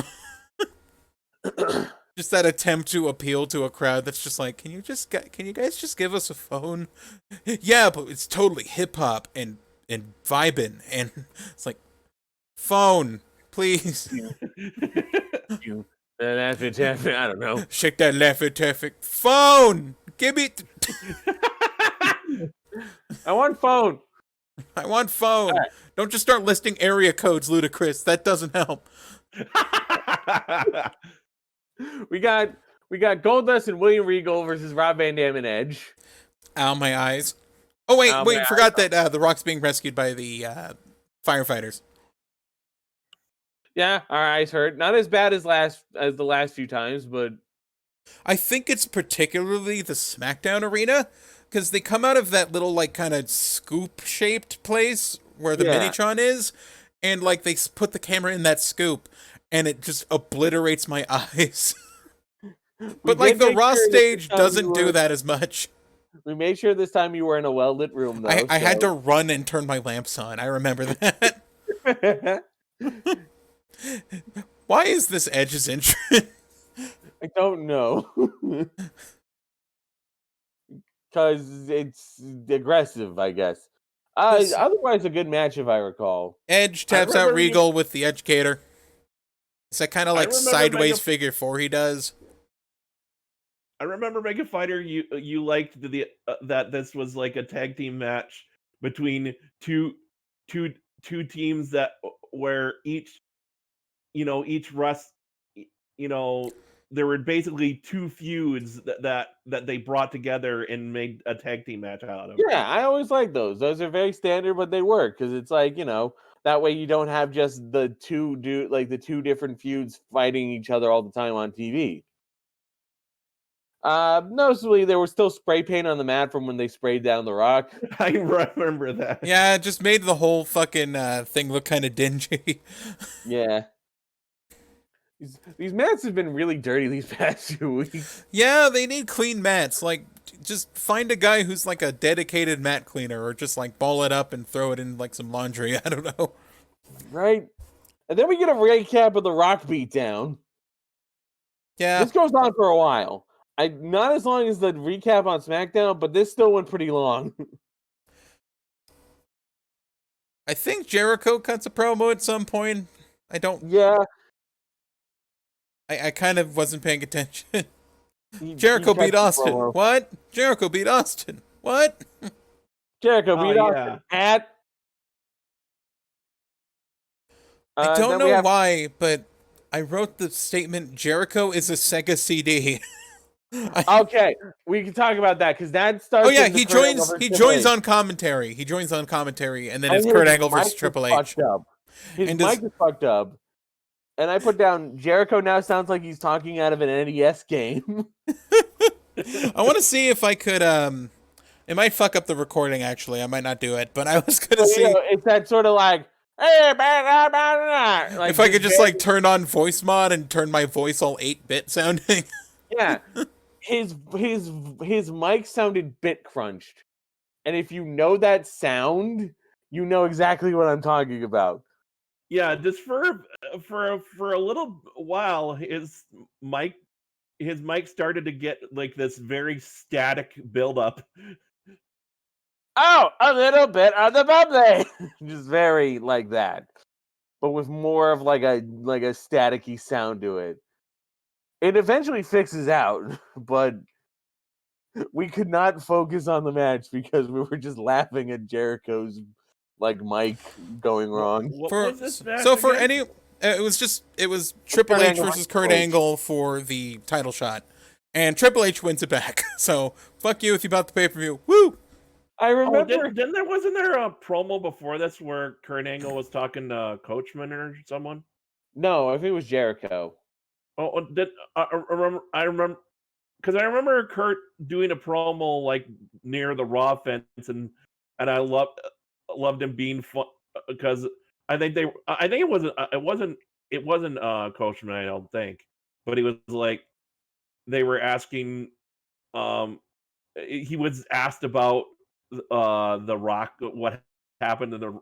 Just that attempt to appeal to a crowd that's just like, can you guys just give us a phone? Yeah, but it's totally hip hop and vibin', and it's like, phone, please. I don't know. Shake that Laffy Taffy. Phone! Give me. I want phone. I want phone. Right. Don't just start listing area codes, Ludacris. That doesn't help. We got Goldust and William Regal versus Rob Van Dam and Edge. Ow, my eyes. Oh, wait, forgot that The Rock's being rescued by the firefighters. Yeah, our eyes hurt. Not as bad as the last few times, but I think it's particularly the SmackDown arena, because they come out of that little, like, kind of scoop-shaped place where the Minitron is, and, like, they put the camera in that scoop, and it just obliterates my eyes. But, like, the Raw stage doesn't do that as much. We made sure this time you were in a well-lit room, though. I had to run and turn my lamps on. I remember that. Why is this Edge's entrance? I don't know. Because it's aggressive, I guess. Otherwise, a good match, if I recall. Edge taps out Regal with the Educator. It's that kind of like sideways figure four he does. I remember Mega Fighter, you liked that this was like a tag team match between two teams that where each Russ, there were basically two feuds that they brought together and made a tag team match out of. Yeah, I always like those. Those are very standard, but they work because it's like, that way you don't have just the two different feuds fighting each other all the time on TV. Noticeably, there was still spray paint on the mat from when they sprayed down The Rock. I remember that. Yeah, it just made the whole fucking thing look kind of dingy. Yeah. These mats have been really dirty these past 2 weeks. Yeah, they need clean mats. Like, just find a guy who's like a dedicated mat cleaner, or just like ball it up and throw it in like some laundry. I don't know. Right? And then we get a recap of the Rock beatdown. Yeah. This goes on for a while. Not as long as the recap on SmackDown, but this still went pretty long. I think Jericho cuts a promo at some point. Yeah. I kind of wasn't paying attention. Jericho beat Austin. What? Jericho beat Austin. What? Jericho beat Austin. I don't know why, but I wrote the statement, Jericho is a Sega CD. Okay, we can talk about that because that starts. Oh yeah, he joins on commentary. He joins on commentary, and then it's Kurt Angle versus Triple H. His mic is fucked up. And I put down, Jericho now sounds like he's talking out of an NES game. I want to see if I could, it might fuck up the recording, actually. I might not do it, but I was going to see. It's that sort of like, hey, like if I could just like turn on voice mod and turn my voice all 8-bit sounding. Yeah. His mic sounded bit crunched. And if you know that sound, you know exactly what I'm talking about. Yeah, just for a little while, his mic started to get like this very static buildup. Oh, a little bit on the bubbly. Just very like that, but with more of like a staticky sound to it. It eventually fixes out, but we could not focus on the match because we were just laughing at Jericho's like mic going wrong. What For was this match so for again? any, it was Triple Kurt H Angle versus versus Kurt Triple H. Angle for the title shot, and Triple H wins it back. So fuck you if you bought the pay per view. Woo! I Oh, remember. wasn't there a promo before this where Kurt Angle was talking to Coachman or someone? No, I think it was Jericho. Oh, I remember because I remember Kurt doing a promo like near the Raw fence, and I loved him being fun because I think it wasn't Coachman, I don't think, but he was like they were asking he was asked about the Rock, what happened to the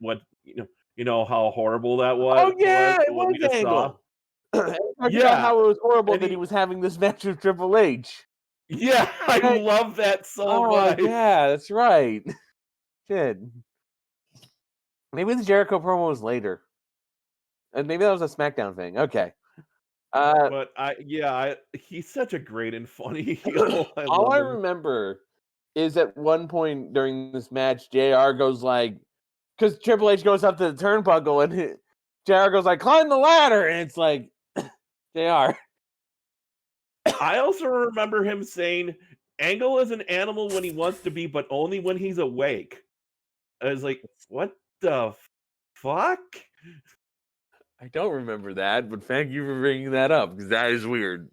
what you know how horrible that Oh yeah, it what was we just saw. Angle. Talking about Yeah, how it was horrible and that he was having this match with Triple H. yeah, I Right. love that so Oh much. yeah, that's right. Shit. Maybe the Jericho promo was later, and maybe that was a SmackDown thing. Okay. But he's such a great and funny heel. I All love I him. remember is at one point during this match, JR goes like, because Triple H goes up to the turnbuckle and JR goes like, climb the ladder, and it's like, JR. I also remember him saying, "Angle is an animal when he wants to be, but only when he's awake." I was like, "What the fuck?" I don't remember that, but thank you for bringing that up because that is weird.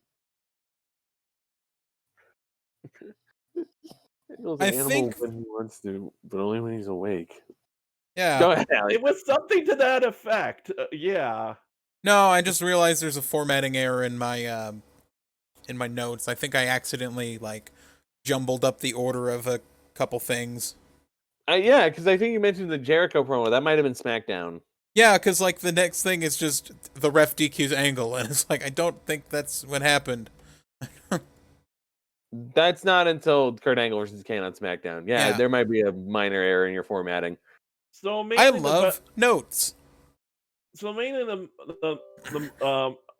Angle's an I animal think- when he wants to, but only when he's awake. Yeah. Go ahead, Allie. It was something to that effect. Yeah. No, I just realized there's a formatting error in my notes. I think I accidentally like jumbled up the order of a couple things. Yeah, because I think you mentioned the Jericho promo. That might have been SmackDown. Yeah, because like the next thing is just the ref DQ's Angle, and it's like I don't think that's what happened. That's not until Kurt Angle versus Kane on SmackDown. Yeah, Yeah. there might be a minor error in your formatting. So I mainly love notes. the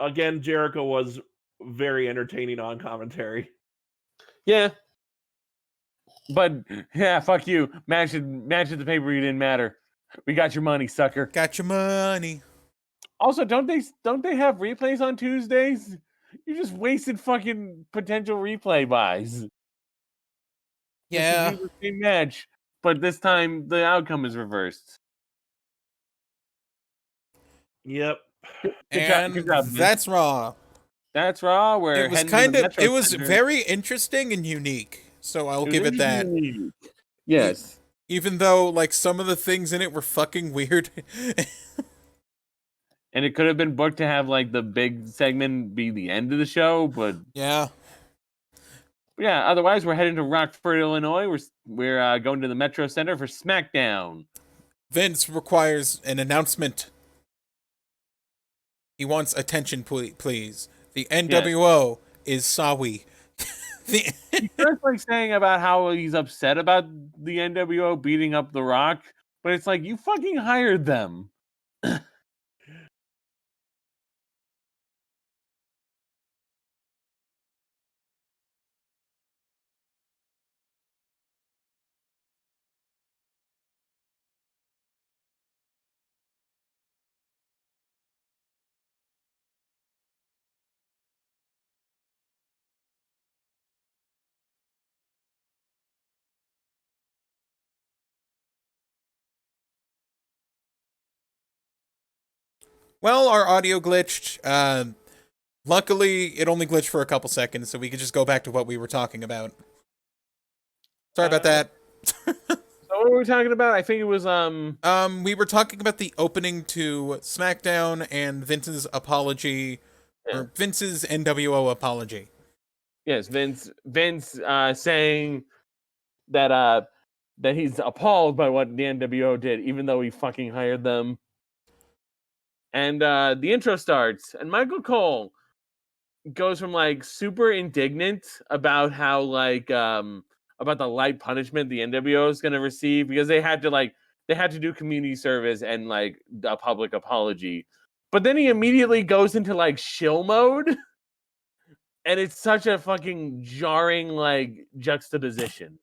again, Jericho was very entertaining on commentary. Yeah. But yeah, fuck you. Match at the pay-per-view didn't matter. We got your money, sucker. Got your money. Also, don't they have replays on Tuesdays? You just wasted fucking potential replay buys. Yeah. Just to do the same match, but this time the outcome is reversed. Yep. And good job, Vince. that's Raw. That's Raw. We're It was heading to the Metro it was Center. very interesting and unique. So I'll give it that. Unique. Yes. Even though like some of the things in it were fucking weird. And it could have been booked to have like the big segment be the end of the show, but Yeah. yeah. Otherwise, we're heading to Rockford, Illinois. We're going to the Metro Center for SmackDown. Vince requires an announcement. He wants attention, please. The NWO is sorry. He's just like saying about how he's upset about the NWO beating up The Rock, but it's like you fucking hired them. Well, our audio glitched. Luckily, it only glitched for a couple seconds, so we could just go back to what we were talking about. Sorry about that. So what were we talking about? I think it was We were talking about the opening to SmackDown and Vince's apology, or Vince's NWO apology. Yes, Vince saying that he's appalled by what the NWO did, even though he fucking hired them. And the intro starts, and Michael Cole goes from like super indignant about how like about the light punishment the NWO is going to receive because they had to do community service and like a public apology. But then he immediately goes into like shill mode. And it's such a fucking jarring like juxtaposition.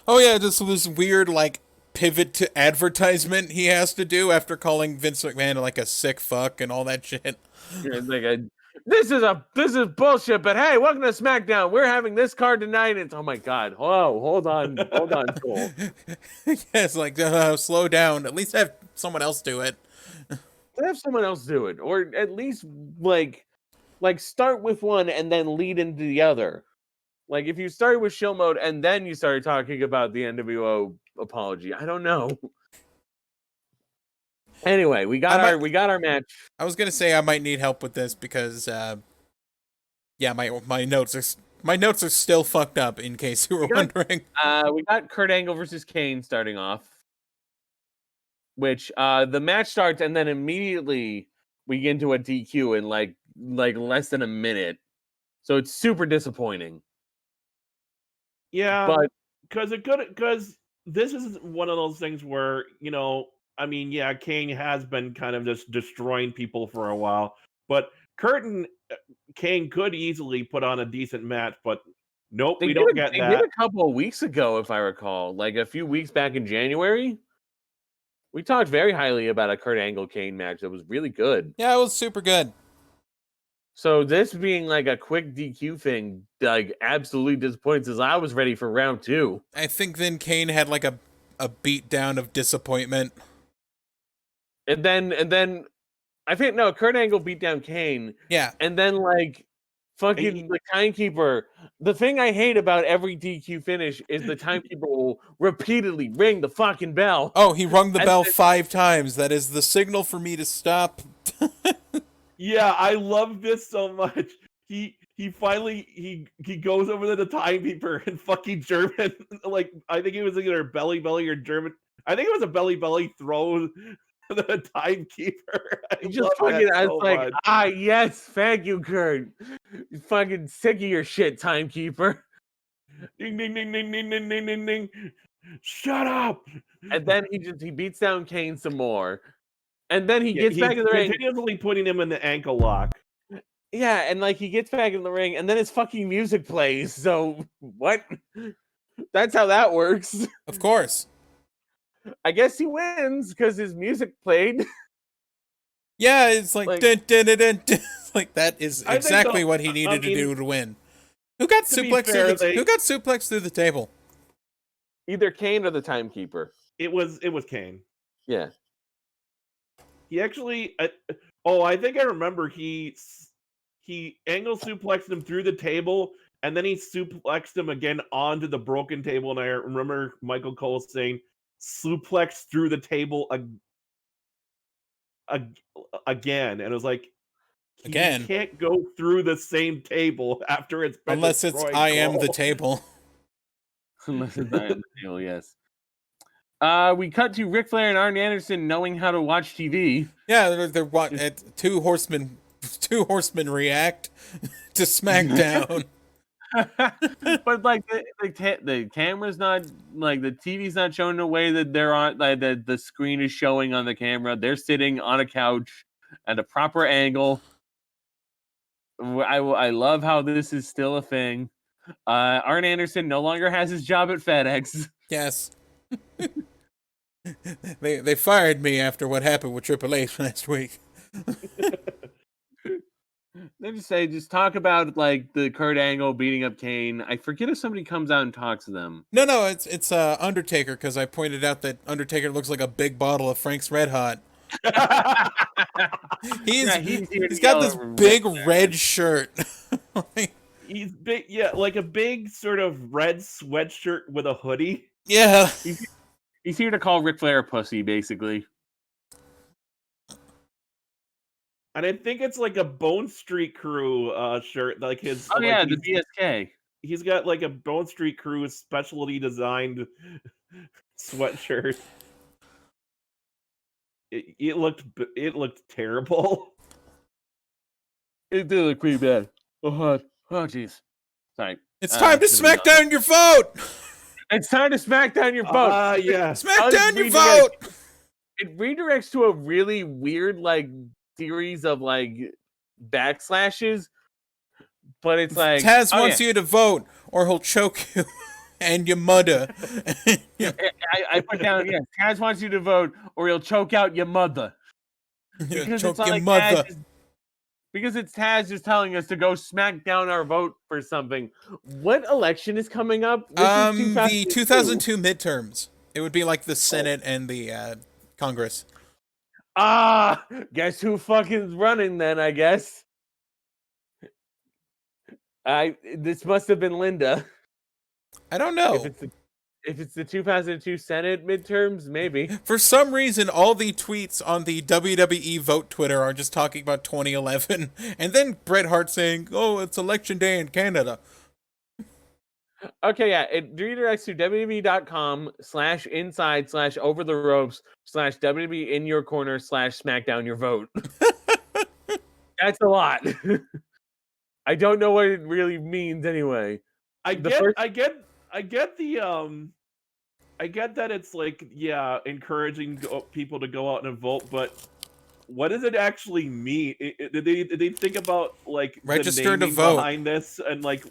Oh yeah, this weird like pivot to advertisement he has to do after calling Vince McMahon like a sick fuck and all that shit. It's like this is bullshit. But hey, welcome to SmackDown. We're having this card tonight. It's oh my god. Whoa, hold on, Cole. Yeah, it's like slow down. At least have someone else do it. Have someone else do it, or at least like start with one and then lead into the other. Like if you started with shill mode and then you started talking about the NWO apology, I don't know. Anyway, we got our match. I was gonna say I might need help with this because, yeah, my notes are still fucked up. In case you were wondering, we got Kurt Angle versus Kane starting off, which the match starts and then immediately we get into a DQ in like less than a minute, so it's super disappointing. Yeah, but because this is one of those things where I mean, yeah, Kane has been kind of just destroying people for a while, but Kurt and Kane could easily put on a decent match, but nope, we don't get that. They did a couple of weeks ago, if I recall, like a few weeks back in January. We talked very highly about a Kurt Angle Kane match that was really good. Yeah, it was super good. So this being like a quick DQ thing, like absolutely disappointing because I was ready for round 2. I think then Kane had like a beat down of disappointment. And then I think no, Kurt Angle beat down Kane. Yeah. And then like fucking the timekeeper. The thing I hate about every DQ finish is the timekeeper will repeatedly ring the fucking bell. Oh, he rung the bell 5 times. That is the signal for me to stop. Yeah, I love this so much. He finally he goes over to the timekeeper and fucking German, like I think it was either belly or German. I think it was a belly throws the timekeeper. I was like, yes, thank you, Kurt. You're fucking sick of your shit, timekeeper. Ding ding ding ding ding ding ding ding ding. Shut up. And then he beats down Kane some more. And then he gets back in the ring. Continually putting him in the ankle lock. Yeah, and like he gets back in the ring, and then his fucking music plays. So what? That's how that works. Of course. I guess he wins because his music played. Yeah, it's like dun, dun, dun, dun, dun. Like that is exactly what he needed to do to win. Who got suplexed through the table? Either Kane or the timekeeper. It was Kane. Yeah. He actually, I think I remember he angle suplexed him through the table, and then he suplexed him again onto the broken table. And I remember Michael Cole saying, "Suplex through the table again," and it was like, again, you can't go through the same table after it's been unless it's I am the table. Unless it's I am the table, yes. We cut to Ric Flair and Arn Anderson knowing how to watch TV. Yeah, they're two horsemen react to SmackDown. But like the camera's not like the TV's not showing the way that they're on, like the screen is showing on the camera. They're sitting on a couch at a proper angle. I love how this is still a thing. Arn Anderson no longer has his job at FedEx. Yes. They fired me after what happened with Triple H last week. They just talk about like the Kurt Angle beating up Kane. I forget if somebody comes out and talks to them. No, it's Undertaker, because I pointed out that Undertaker looks like a big bottle of Frank's Red Hot. He's got this big red shirt. He's big, yeah, like a big sort of red sweatshirt with a hoodie. Yeah. He's here to call Ric Flair a pussy, basically. And I think it's like a Bone Street Crew shirt, like his. Oh yeah, the BSK. He's got like a Bone Street Crew specialty designed sweatshirt. It looked terrible. It did look pretty bad. Oh jeez. Sorry. It's time to smack down your vote. It's time to smack down your vote. Yeah. Smack down your vote. It redirects to a really weird like series of like backslashes, but it's like Taz wants you to vote, or he'll choke you and your mother. I put down Taz wants you to vote, or he'll choke out your mother. Because Choke it's your like mother. because it's Taz just telling us to go smack down our vote for something. What election is coming up? This is The 2002 midterms. It would be like the Senate and the Congress. Guess who fucking running then? I guess. This must have been Linda. I don't know. If it's the 2002 Senate midterms, maybe. For some reason, all the tweets on the WWE Vote Twitter are just talking about 2011, and then Bret Hart saying, "Oh, it's election day in Canada." Okay, yeah, it redirects to www.com/inside/over-the-ropes/WWE in your corner/smackdown your vote. That's a lot. I don't know what it really means anyway. I get that it's like, yeah, encouraging people to go out and vote, but what does it actually mean? Did they think about like register the to vote behind this, and like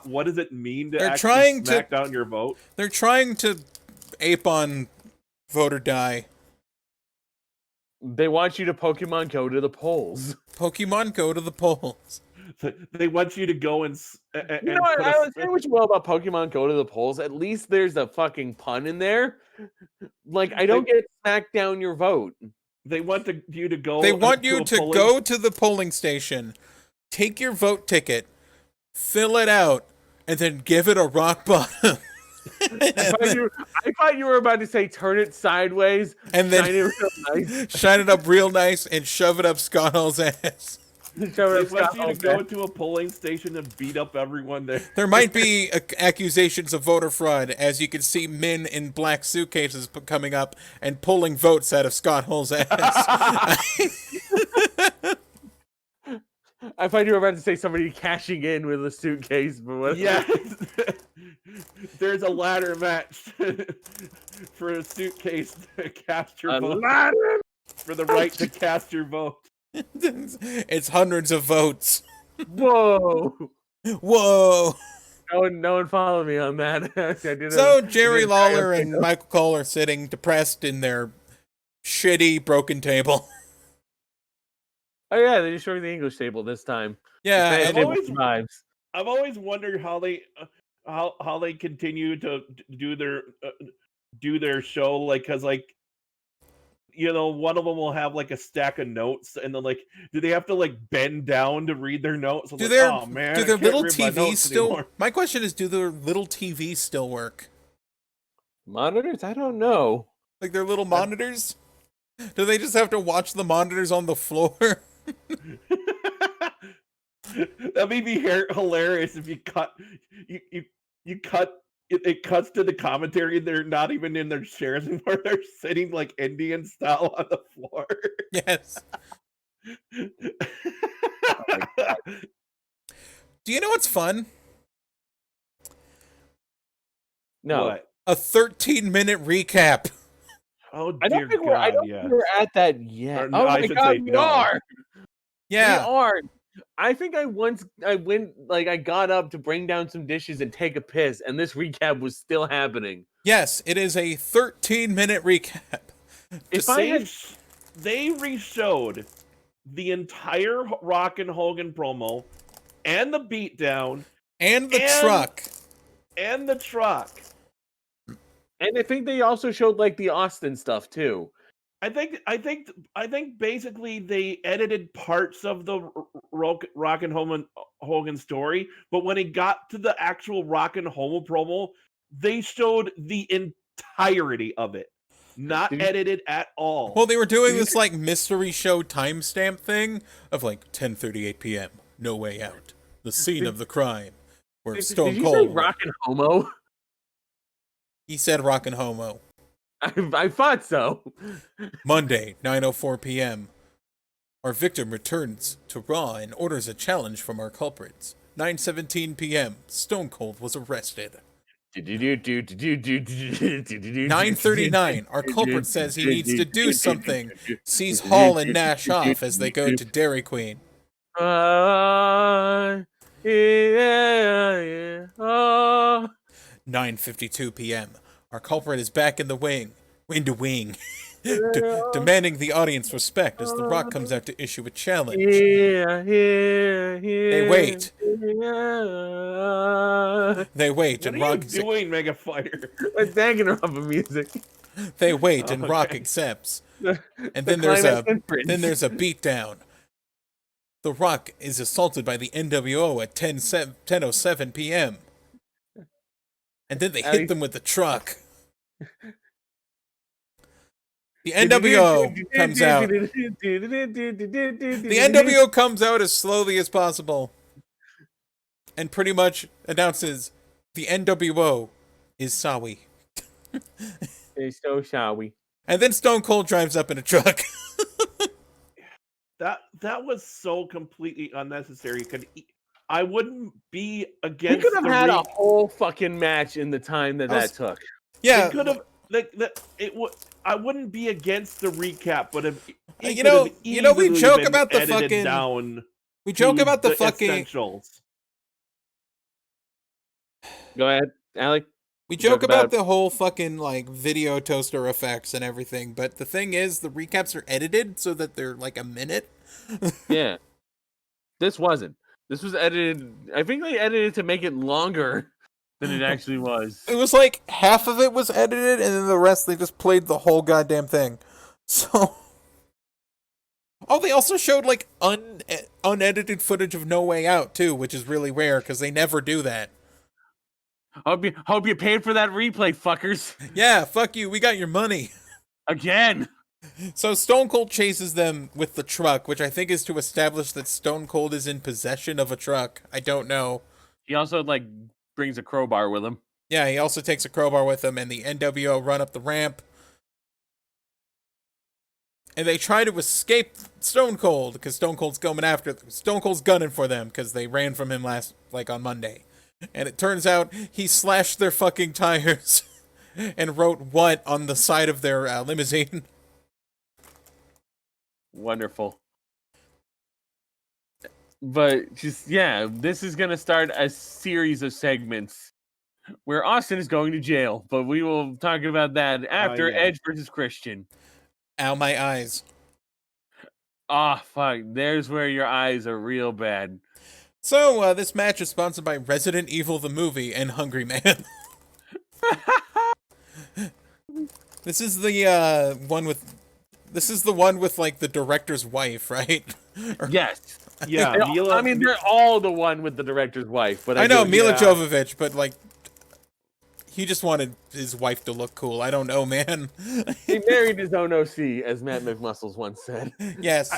what does it mean to They're actually trying smack to- down your vote? They're trying to ape on Vote or Die. They want you to Pokemon go to the polls. Pokemon go to the polls. They want you to go and You know what? I would say what you will about Pokemon go to the polls. At least there's a fucking pun in there. Like, I don't get smack down your vote. They want you to go. They want you to polling... go to the polling station, take your vote ticket, fill it out, and then give it a rock bottom. I thought you were about to say turn it sideways and then shine it real nice. Shine it up real nice and shove it up Scott Hall's ass. They want you to go to a polling station and beat up everyone there. There might be accusations of voter fraud, as you can see men in black suitcases coming up and pulling votes out of Scott Hall's ass. I thought you were about to say somebody cashing in with a suitcase, but what? Yeah, there's a ladder match for a suitcase to cast your vote. Ladder! For the right to cast your vote. It's hundreds of votes. Whoa! Whoa! No one followed me on that. So Jerry Lawler and Michael Cole are sitting depressed in their shitty broken table. Oh yeah, they just showed the English table this time. Yeah, I've always wondered how they continue to do their show, like, because like, you know, one of them will have like a stack of notes, and then like, do they have to like bend down to read their notes? Do their little TVs still? Anymore. My question is, do their little TVs still work? Monitors? I don't know. Like their little monitors? Do they just have to watch the monitors on the floor? That may be hilarious if you cut it cuts to the commentary. They're not even in their chairs anymore. They're sitting like Indian style on the floor. Yes. Do you know what's fun? No. What? A 13-minute recap. Oh, I don't think we're at that yet. No, oh I my should god, say we no. are. Yeah. We are. I think I got up to bring down some dishes and take a piss, and this recap was still happening. Yes, it is a 13-minute recap. They re-showed the entire Rock and Hogan promo, and the beatdown, and the truck. And the truck. And I think they also showed like the Austin stuff too. I think basically they edited parts of the Rock and Hogan story, but when it got to the actual Rock and Homo promo, they showed the entirety of it, not edited at all. Well, they were doing this like mystery show timestamp thing of like 10:38 p.m. No way out. The scene of the crime. Where Stone Cold. Did you say Rock and Homo? He said Rock and Homo. I thought so. Monday, 9:04 p.m. Our victim returns to Raw and orders a challenge from our culprits. 9:17 p.m. Stone Cold was arrested. 9:39. Our culprit says he needs to do something. Sees Hall and Nash off as they go to Dairy Queen. 9:52 p.m. Our culprit is back in the wing. Demanding the audience respect as The Rock comes out to issue a challenge. They wait. They wait, and Rock. What are you doing, Mega Fire? I'm thanking her off of music. They wait, and Rock accepts. And then there's a beatdown. The Rock is assaulted by the NWO at 10:07 p.m. And then they hit them with the truck. The NWO comes out. The NWO comes out as slowly as possible and pretty much announces the NWO is sorry. It's so sorry. And then Stone Cold drives up in a truck. That was so completely unnecessary. I wouldn't be against. He could have had a whole fucking match in the time that took. Yeah, could have. I wouldn't be against the recap, but if we joke about the fucking down. We joke about the fucking essentials. Go ahead, Alec. We joke about the whole fucking like video toaster effects and everything, but the thing is, the recaps are edited so that they're like a minute. Yeah, this wasn't. This was edited. I think they edited to make it longer than it actually was. It was like half of it was edited, and then the rest they just played the whole goddamn thing. So, they also showed like unedited footage of No Way Out too, which is really rare because they never do that. Hope you paid for that replay, fuckers. Yeah, fuck you. We got your money again. So Stone Cold chases them with the truck, which I think is to establish that Stone Cold is in possession of a truck. I don't know. He also brings a crowbar with him. Yeah, he also takes a crowbar with him, and the NWO run up the ramp. And they try to escape Stone Cold, because Stone Cold's coming after them. Stone Cold's gunning for them, because they ran from him on Monday. And it turns out he slashed their fucking tires and wrote "what" on the side of their limousine. Wonderful. But this is going to start a series of segments where Austin is going to jail, but we will talk about that after Edge versus Christian. Ow, my eyes. Fuck. There's where your eyes are real bad. So, this match is sponsored by Resident Evil the movie and Hungry Man. This is the one with the director's wife, right? Yes. Yeah. They're all the one with the director's wife, but I know Mila Jovovich, but he just wanted his wife to look cool. I don't know, man. He married his own OC, as Matt McMuscles once said. Yes.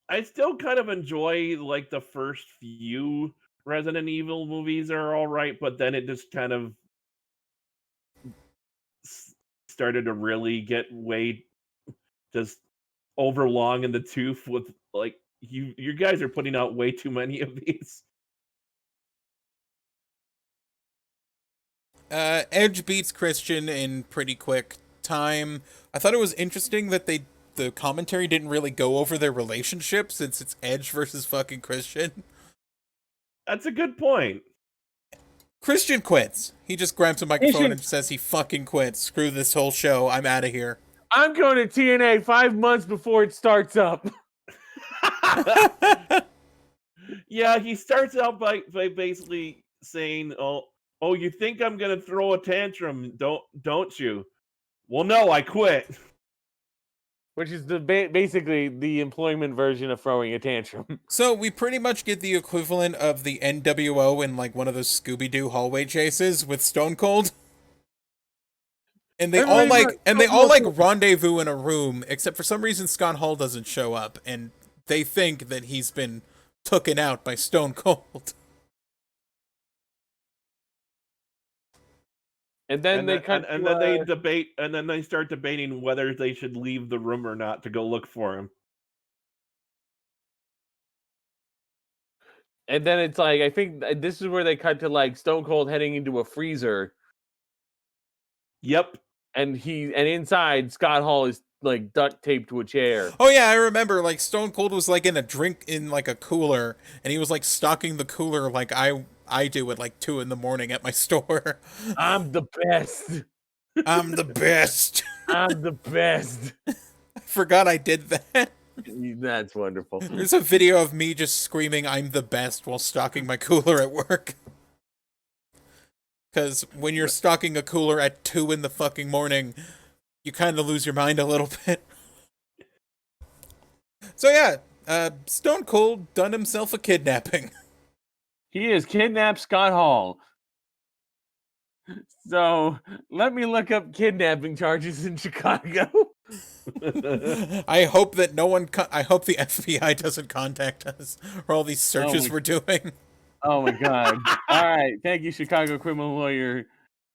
I still kind of enjoy the first few Resident Evil movies are all right, but then it just kind of started to really get way just overlong in the tooth with you guys are putting out way too many of these. Edge beats Christian in pretty quick time. I thought it was interesting that the commentary didn't really go over their relationship since it's Edge versus fucking Christian. That's a good point. Christian quits. He just grabs a microphone and says he fucking quits. Screw this whole show. I'm out of here. I'm going to TNA 5 months before it starts up. Yeah, he starts out by basically saying, "Oh, you think I'm gonna throw a tantrum? Don't you? Well, no, I quit." Which is basically the employment version of throwing a tantrum. So we pretty much get the equivalent of the NWO in one of those Scooby-Doo hallway chases with Stone Cold. And they all rendezvous in a room, except for some reason Scott Hall doesn't show up, and they think that he's been taken out by Stone Cold. And then they debate, and then they start debating whether they should leave the room or not to go look for him. And then it's like, I think this is where they cut to like Stone Cold heading into a freezer, Yep. and inside Scott Hall is like duct taped to a chair. Oh yeah, I remember like Stone Cold was like in a cooler, and he was like stocking the cooler like I do at like 2 a.m. at my store. I'm the best. I'm the best. I'm the best. I forgot I did that. That's wonderful. There's a video of me just screaming "I'm the best" while stocking my cooler at work. Because when you're stocking a cooler at 2 a.m, you kind of lose your mind a little bit. So yeah, Stone Cold done himself a kidnapping. He has kidnapped Scott Hall. So let me look up kidnapping charges in Chicago. I hope that I hope the FBI doesn't contact us for all these searches we're doing. Oh my God. All right. Thank you, Chicago criminal lawyer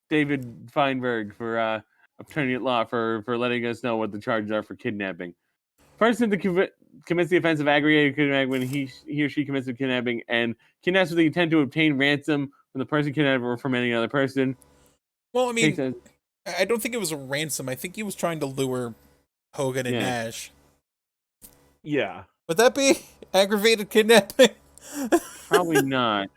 David Feinberg, for attorney at law, for letting us know what the charges are for kidnapping. Person that commits the offense of aggravated kidnapping when he or she commits the kidnapping and kidnaps with the intent to obtain ransom from the person kidnapped or from any other person. Well, I mean, I don't think it was a ransom. I think he was trying to lure Hogan and Nash. Yeah. Would that be aggravated kidnapping? Probably not.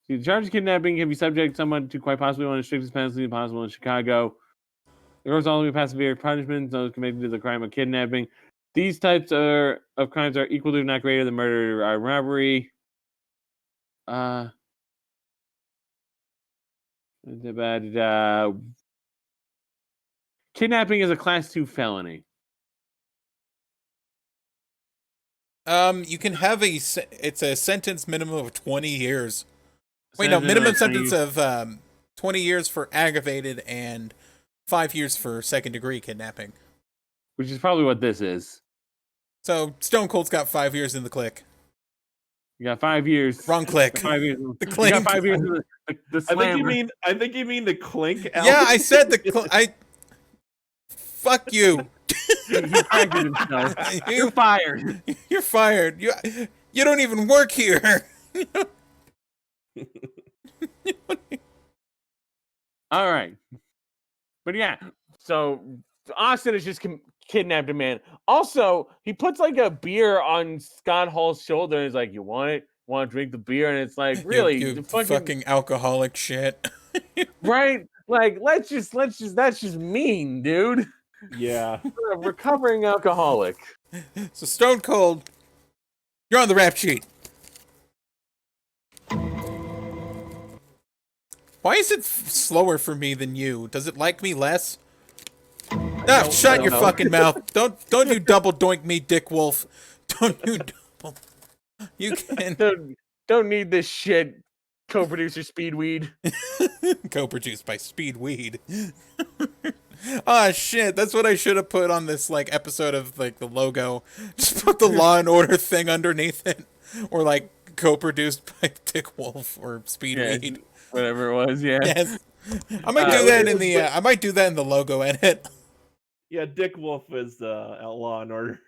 The charge of kidnapping can be subject someone to quite possibly one of the strictest penalties possible in Chicago. There goes all the way past severe punishment, those committed to the crime of kidnapping. These types of crimes are equal to, not greater than murder or robbery. Kidnapping is a class 2 felony. You can have it's a sentence minimum of 20 years. Wait, no, minimum sentence of 20 years for aggravated and 5 years for second degree kidnapping. Which is probably what this is. So Stone Cold's got 5 years in the click. You got 5 years. Wrong click. 5 years. The clink. You got 5 years. The slammer. I think you mean the clink. Alex. Yeah, I said fuck you. He corrected himself. You're fired. You're fired. You don't even work here. All right. But yeah, so Austin has just kidnapped a man. Also, he puts like a beer on Scott Hall's shoulder and he's like, "You want it? Want to drink the beer?" And it's like, really, you fucking alcoholic shit. Right? Like, that's just mean, dude. Yeah. You're a recovering alcoholic. So Stone Cold, you're on the rap sheet. Why is it slower for me than you? Does it like me less? Ah, shut your fucking mouth. Don't you double doink me, Dick Wolf. Don't you double. You can. Don't need this shit. Co-producer Speedweed. Co-produced by Speedweed. Ah, shit. That's what I should have put on this like episode of like the logo. Just put the Law and Order thing underneath it, or like co-produced by Dick Wolf or Speedweed. Yeah, whatever it was. Yeah. Yes. I might do that in the. I might do that in the logo edit. Yeah, Dick Wolf is the Law and Order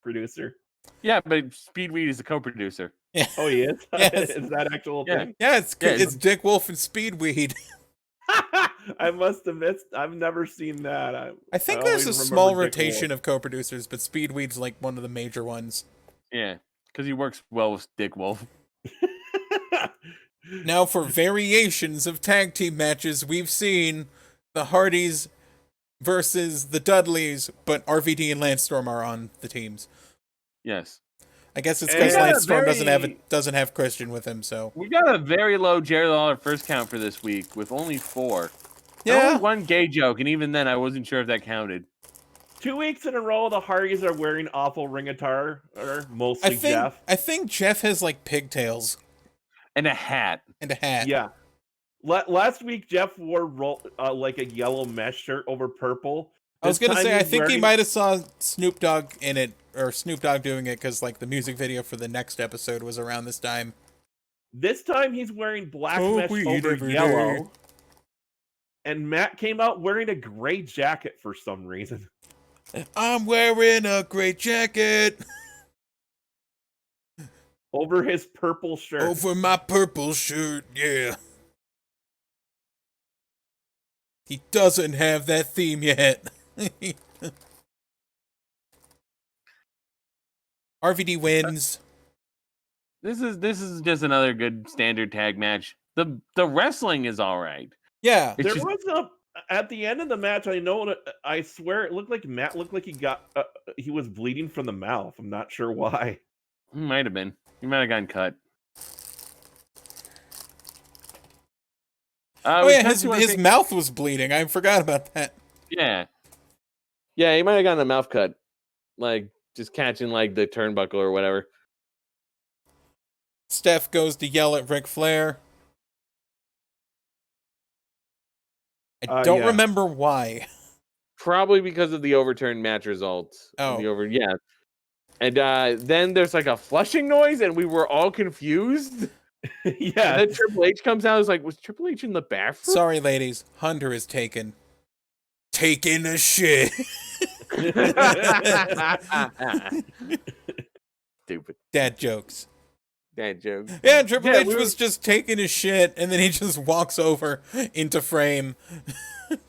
producer. Yeah, but Speedweed is the co-producer. Yeah. Oh, he is? Yes. Is that actual thing? Yeah, it's Dick Wolf and Speedweed. I must have missed. I've never seen that. I think there's a small rotation of co-producers, but Speedweed's like one of the major ones. Yeah, because he works well with Dick Wolf. Now, for variations of tag team matches, we've seen the Hardys versus the Dudleys, but RVD and Lance Storm are on the teams. Yes. I guess it's because Lance Storm doesn't have Christian with him, so we got a very low Jerry Lawler first count for this week with only 4. Yeah, only one gay joke, and even then, I wasn't sure if that counted. 2 weeks in a row, the Hardys are wearing awful ring attire, or mostly Jeff. I think Jeff has like pigtails and a hat. Yeah. Last week, Jeff wore like a yellow mesh shirt over purple. I was gonna say, I think he might have saw Snoop Dogg in it, or Snoop Dogg doing it, because like the music video for the next episode was around this time. This time he's wearing black mesh over yellow. And Matt came out wearing a gray jacket for some reason. I'm wearing a gray jacket. Over his purple shirt. Over my purple shirt, yeah. He doesn't have that theme yet. RVD wins. This is just another good standard tag match. The wrestling is all right. Yeah. It's There just, was at the end of the match. I swear it looked like Matt looked like he was bleeding from the mouth. I'm not sure why. he might have been. He might have gotten cut. Oh yeah, his mouth was bleeding. I forgot about that. Yeah. Yeah, he might have gotten a mouth cut. Like, just catching, like, the turnbuckle or whatever. Steph goes to yell at Ric Flair. I don't remember why. Probably because of the overturned match results. Oh. Yeah. And then there's, like, a flushing noise, and we were all confused. Yeah. And then Triple H comes out. I was like, was Triple H in the bathroom? Sorry, ladies. Hunter is taking a shit. Stupid. Dad jokes. Dad jokes. Yeah, Triple H was just taking his shit, and then he just walks over into frame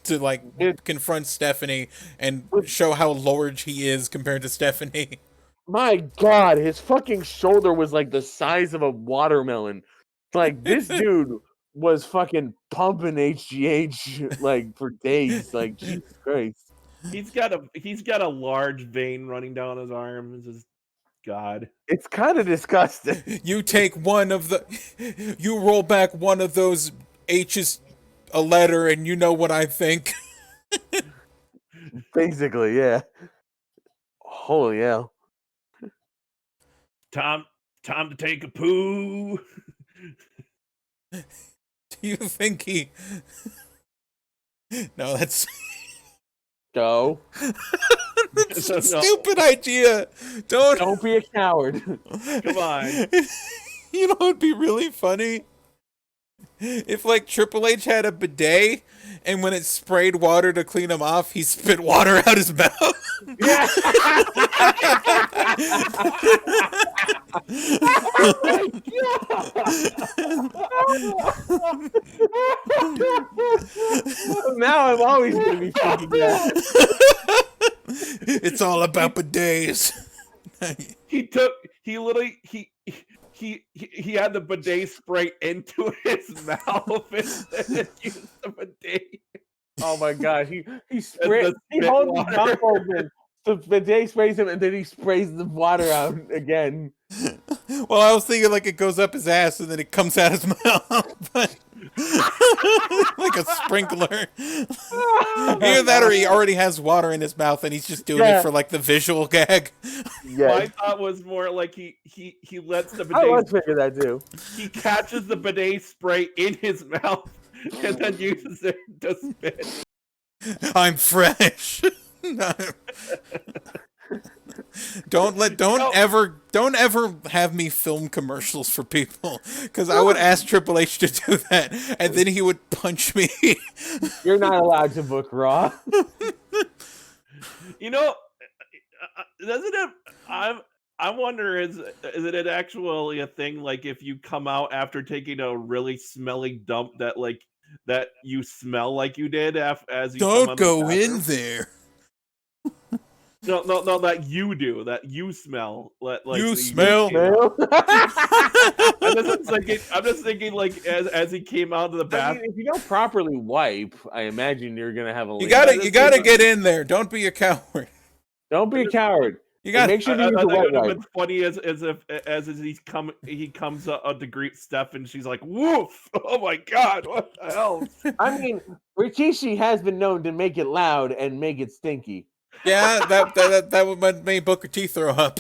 to, like, confront Stephanie and show how large he is compared to Stephanie. My God, his fucking shoulder was like the size of a watermelon. Like, this dude was fucking pumping HGH like for days. Like, Jesus Christ. He's got a large vein running down his arm. It's just God. It's kind of disgusting. You roll back one of those H's a letter, and you know what I think. Basically, yeah. Holy hell. Time to take a poo. Do you think he... No, that's... Go. That's a stupid idea. Don't be a coward. Come on. You know what would be really funny? If, like, Triple H had a bidet, and when it sprayed water to clean him off, he spit water out his mouth. Yeah. Now I'm always going to be fucking that. It's all about bidets. He had the bidet spray into his mouth and used the bidet. Oh my God, he sprays. He holds his mouth open. The bidet sprays him, and then he sprays the water out again. Well, I was thinking like it goes up his ass and then it comes out his mouth, but like a sprinkler. Either that, or he already has water in his mouth and he's just doing it for like the visual gag. Yeah. My thought was more like he lets the bidet. I was thinking that too. He catches the bidet spray in his mouth and then uses it to spit. I'm fresh. Don't ever have me film commercials for people, because I would ask Triple H to do that and then he would punch me. You're not allowed to book Raw. You know, doesn't it? I wonder is it actually a thing, like if you come out after taking a really smelly dump that you smell like you did as you don't go in there. No, that you do. That you smell. Like you smell. I'm just thinking, like as he came out of the bathroom. I mean, if you don't properly wipe, I imagine you're gonna have a. You gotta get in there. Don't be a coward. Don't be a coward. You got. Make sure you use I the think wet it would have wipe. been funny as he comes to greet Steph and she's like, "Woof! Oh my God, what the hell?" I mean, Rikishi has been known to make it loud and make it stinky. Yeah, that would make Booker T throw up.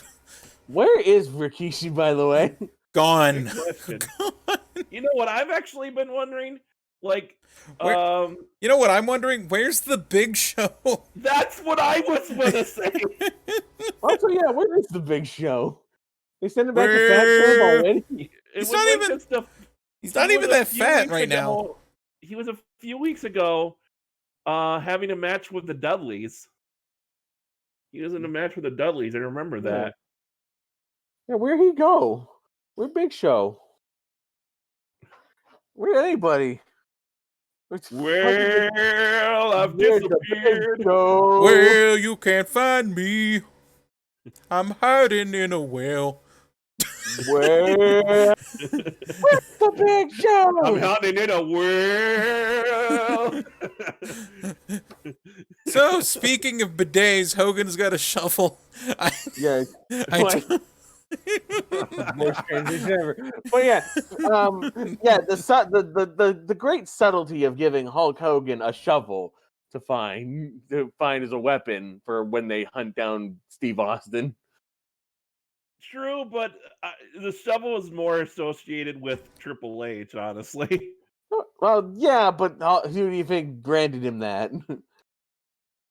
Where is Rikishi, by the way? Gone. You know what I've actually been wondering? Like, you know what I'm wondering? Where's the Big Show? That's what I was gonna say. Also, yeah, where is the Big Show? They sent him back to Fat Camp already. He's not even that fat right now. He was a few weeks ago having a match with the Dudleys. He was in a match with the Dudleys. I remember that. Yeah, where'd he go? We're Big Show. We're anybody. Well, I've We're the disappeared. Big Show. Well, you can't find me. I'm hiding in a well. We're the Big Show. I'm hiding in a well. So, speaking of bidets, Hogan's got a shovel. Yeah. Worst transition ever. But yeah, the great subtlety of giving Hulk Hogan a shovel to find as a weapon for when they hunt down Steve Austin. True, but the shovel is more associated with Triple H, honestly. Well, yeah, but who do you think branded him that?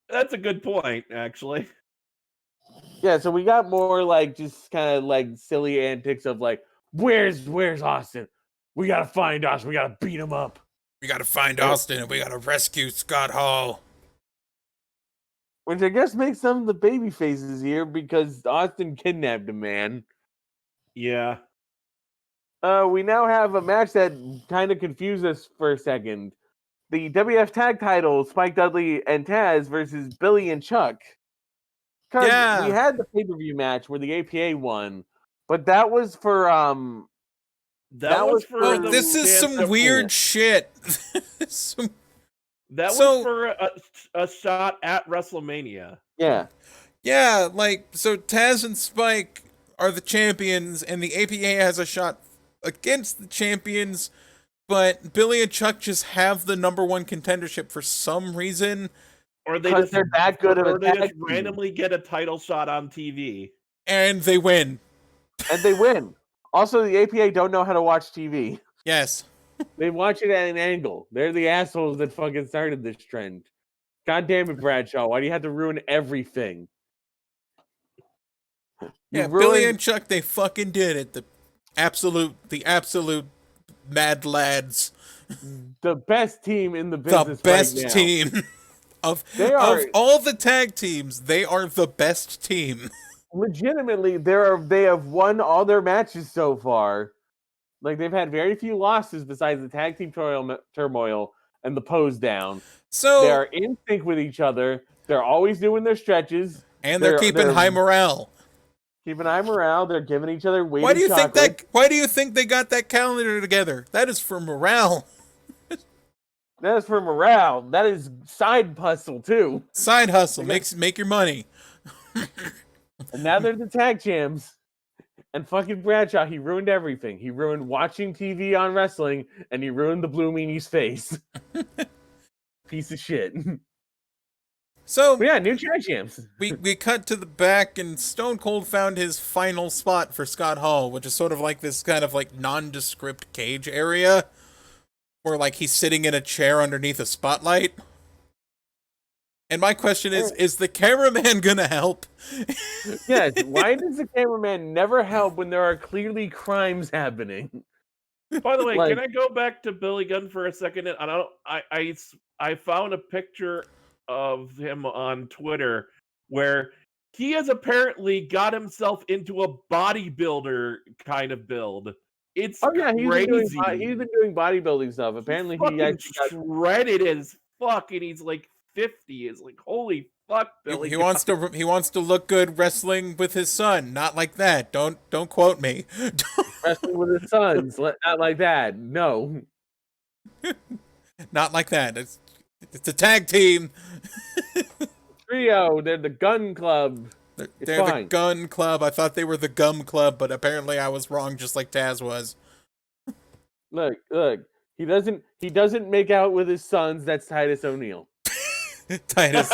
That's a good point, actually. Yeah, so we got more like just kind of like silly antics of like, where's Austin? We gotta find Austin. We gotta beat him up. We gotta find Austin and we gotta rescue Scott Hall. Which I guess makes some of the baby faces here because Austin kidnapped a man. Yeah. We now have a match that kind of confused us for a second. The WWF tag titles, Spike Dudley and Taz versus Billy and Chuck. Because we had the pay-per-view match where the APA won, but that was for that was for the this is some weird shit. That was for a shot at WrestleMania. Yeah. Yeah, like, so Taz and Spike are the champions, and the APA has a shot against the champions, but Billy and Chuck just have the number one contendership for some reason. Or they're that good of a they tag just team. randomly get a title shot on TV. And they win. Also, the APA don't know how to watch TV. Yes. They watch it at an angle. They're the assholes that fucking started this trend. God damn it, Bradshaw. Why do you have to ruin everything? Billy and Chuck, they fucking did it. The absolute mad lads. The best team in the business. The best right now. team. Of all the tag teams, they are the best team. Legitimately, they have won all their matches so far. Like, they've had very few losses besides the tag team turmoil and the pose down. So they're in sync with each other. They're always doing their stretches. And they're keeping high morale. Keeping high morale. They're giving each other weighted Why do you chocolate. think they got that calendar together? That is for morale. That is for morale. That is side hustle too. Side hustle. Make your money. And now they're the tag champs. And fucking Bradshaw, he ruined everything. He ruined watching TV on wrestling, and he ruined the Blue Meanie's face. Piece of shit. So but yeah, new tag champs. We cut to the back, and Stone Cold found his final spot for Scott Hall, which is sort of like this kind of like nondescript cage area, where like he's sitting in a chair underneath a spotlight. And my question is the cameraman gonna help? Yes, why does the cameraman never help when there are clearly crimes happening? By the way, can I go back to Billy Gunn for a second? I found a picture of him on Twitter where he has apparently got himself into a bodybuilder kind of build. It's crazy. He's been doing bodybuilding stuff. Apparently, he actually got shredded as fuck, and he's like 50. It's like, holy fuck, Billy. He wants to look good wrestling with his son. Not like that. Don't quote me. Wrestling with his sons. Not like that. No. Not like that. It's a tag team. Trio. They're the Gun Club. They're the Gun Club. I thought they were the Gum Club, but apparently I was wrong, just like Taz was. Look. He doesn't make out with his sons. That's Titus O'Neil. Titus.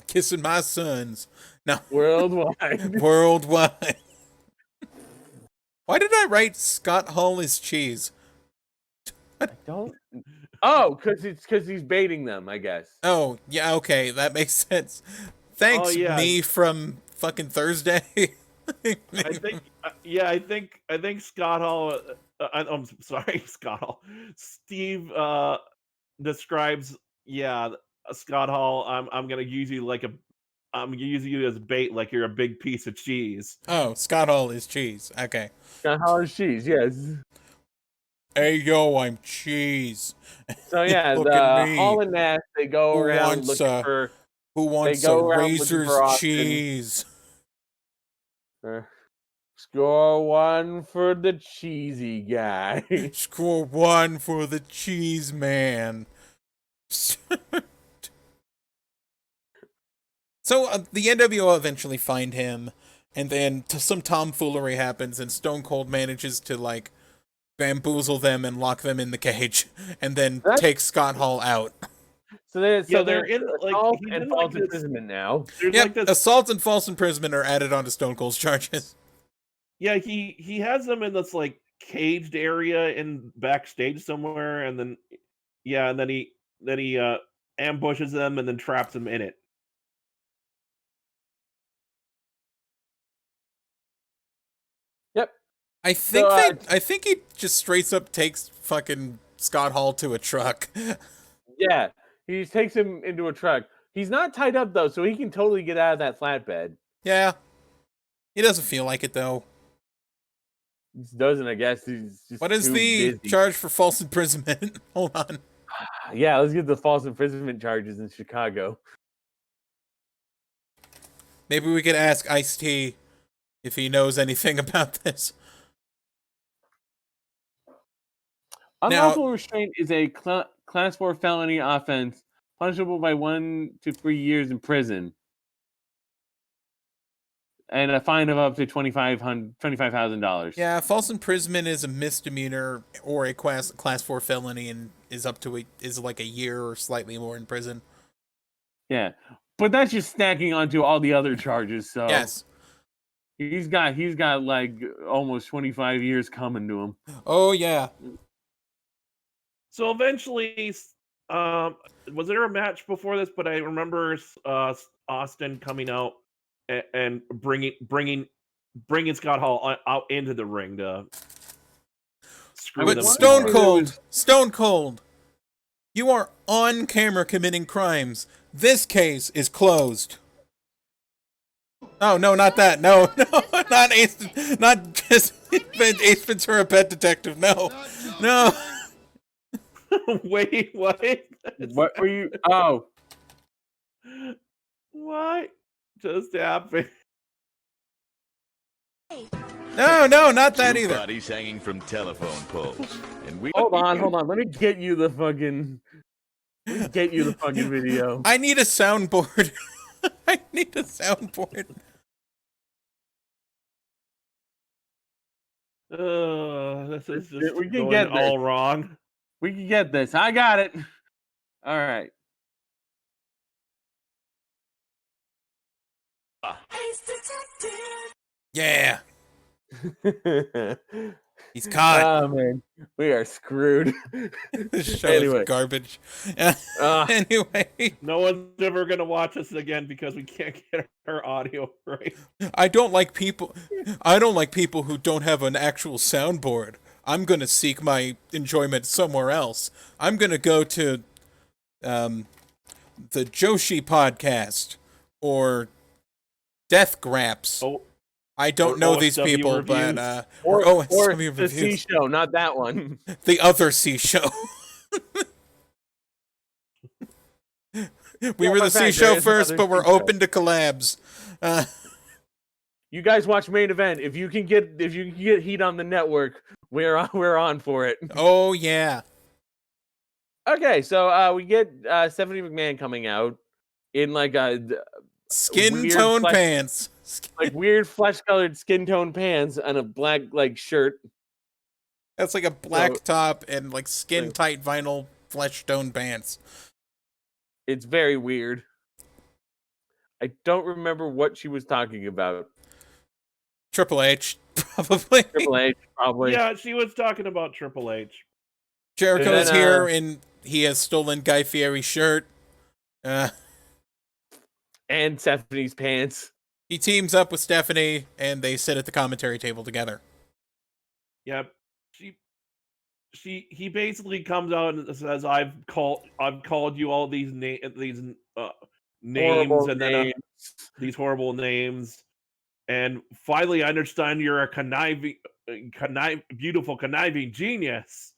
Kissing my sons. No. Worldwide. Worldwide. Why did I write Scott Hall is cheese? I don't. Oh, because he's baiting them, I guess. Oh, yeah, okay, that makes sense. Thanks, me from fucking Thursday. I think Scott Hall. I'm sorry, Scott Hall. Steve describes Scott Hall. I'm gonna use you like I'm using you as bait like you're a big piece of cheese. Oh, Scott Hall is cheese. Okay. Got Hollis cheese, yes. Hey, yo, I'm cheese. So yeah, Look at the me. Hall and Nash, they go Who around wants looking a- for. Who wants go a around looking Razor's for Austin. cheese? Score one for the cheesy guy. Score one for the cheese man. So the NWO eventually find him, and then some tomfoolery happens, and Stone Cold manages to like bamboozle them and lock them in the cage, and then take Scott Hall out. So they're in like assault he's and in, like, false this- imprisonment now. There's Yep, like this. assault and false imprisonment are added onto Stone Cold's charges. Yeah, he has them in this like caged area in backstage somewhere, and then he ambushes them and then traps them in it. Yep. I think So, I think he just straight up takes fucking Scott Hall to a truck. Yeah, he takes him into a truck. He's not tied up though, so he can totally get out of that flatbed. Yeah. He doesn't feel like it though. He doesn't, I guess. He's just What is too the busy. charge for false imprisonment? Hold on. Yeah, let's get the false imprisonment charges in Chicago. Maybe we could ask Ice-T if he knows anything about this. Unlawful restraint is a class 4 felony offense punishable by 1 to 3 years in prison and a fine of up to $25,000. Yeah, false imprisonment is a misdemeanor or a class 4 felony and is like a year or slightly more in prison. Yeah. But that's just stacking onto all the other charges, so Yes. he's got like almost 25 years coming to him. Oh yeah. So eventually, was there a match before this? But I remember Austin coming out and bringing Scott Hall out into the ring to screw But them. Stone Cold, you are on camera committing crimes. This case is closed. Oh no, not that. No, not Ace, not just Ace Ventura, Pet Detective. No. Wait, what? What were you? Oh, What just happened? No, not that Two either. bodies hanging from telephone poles. And we hold on. Let me get you the fucking video. I need a soundboard. I need a soundboard. This is just We can going get this. all wrong. We can get this. I got it. All right. Yeah, he's caught. Oh man, we are screwed. This show anyway. is garbage. Uh, Anyway, No one's ever gonna watch us again because we can't get our audio right. I don't like people who don't have an actual soundboard. I'm gonna seek my enjoyment somewhere else. I'm gonna go to the Joshi podcast or Death Graps. Oh, I don't or know these OSW people, reviews. but or OSW the C reviews. show, not that one. The other C show. We were the C there show is first, another but we're C show. open to collabs. You guys watch Main Event. If you can get heat on the network, we're on for it. Oh yeah. Okay, so we get Stephanie McMahon coming out in like a Skin weird tone flesh- pants. weird flesh-colored skin tone pants and a black like shirt. That's like a black So- top and like skin tight vinyl flesh tone pants. It's very weird. I don't remember what she was talking about. Triple H, probably. Triple H, probably. yeah, she was talking about Triple H. Jericho's And then, here and he has stolen Guy Fieri's shirt. And Stephanie's pants. He teams up with Stephanie and they sit at the commentary table together. Yep. He basically comes out and says, I've called you all these names, Horrible and then names. these horrible names. And finally, I understand you're a beautiful conniving genius.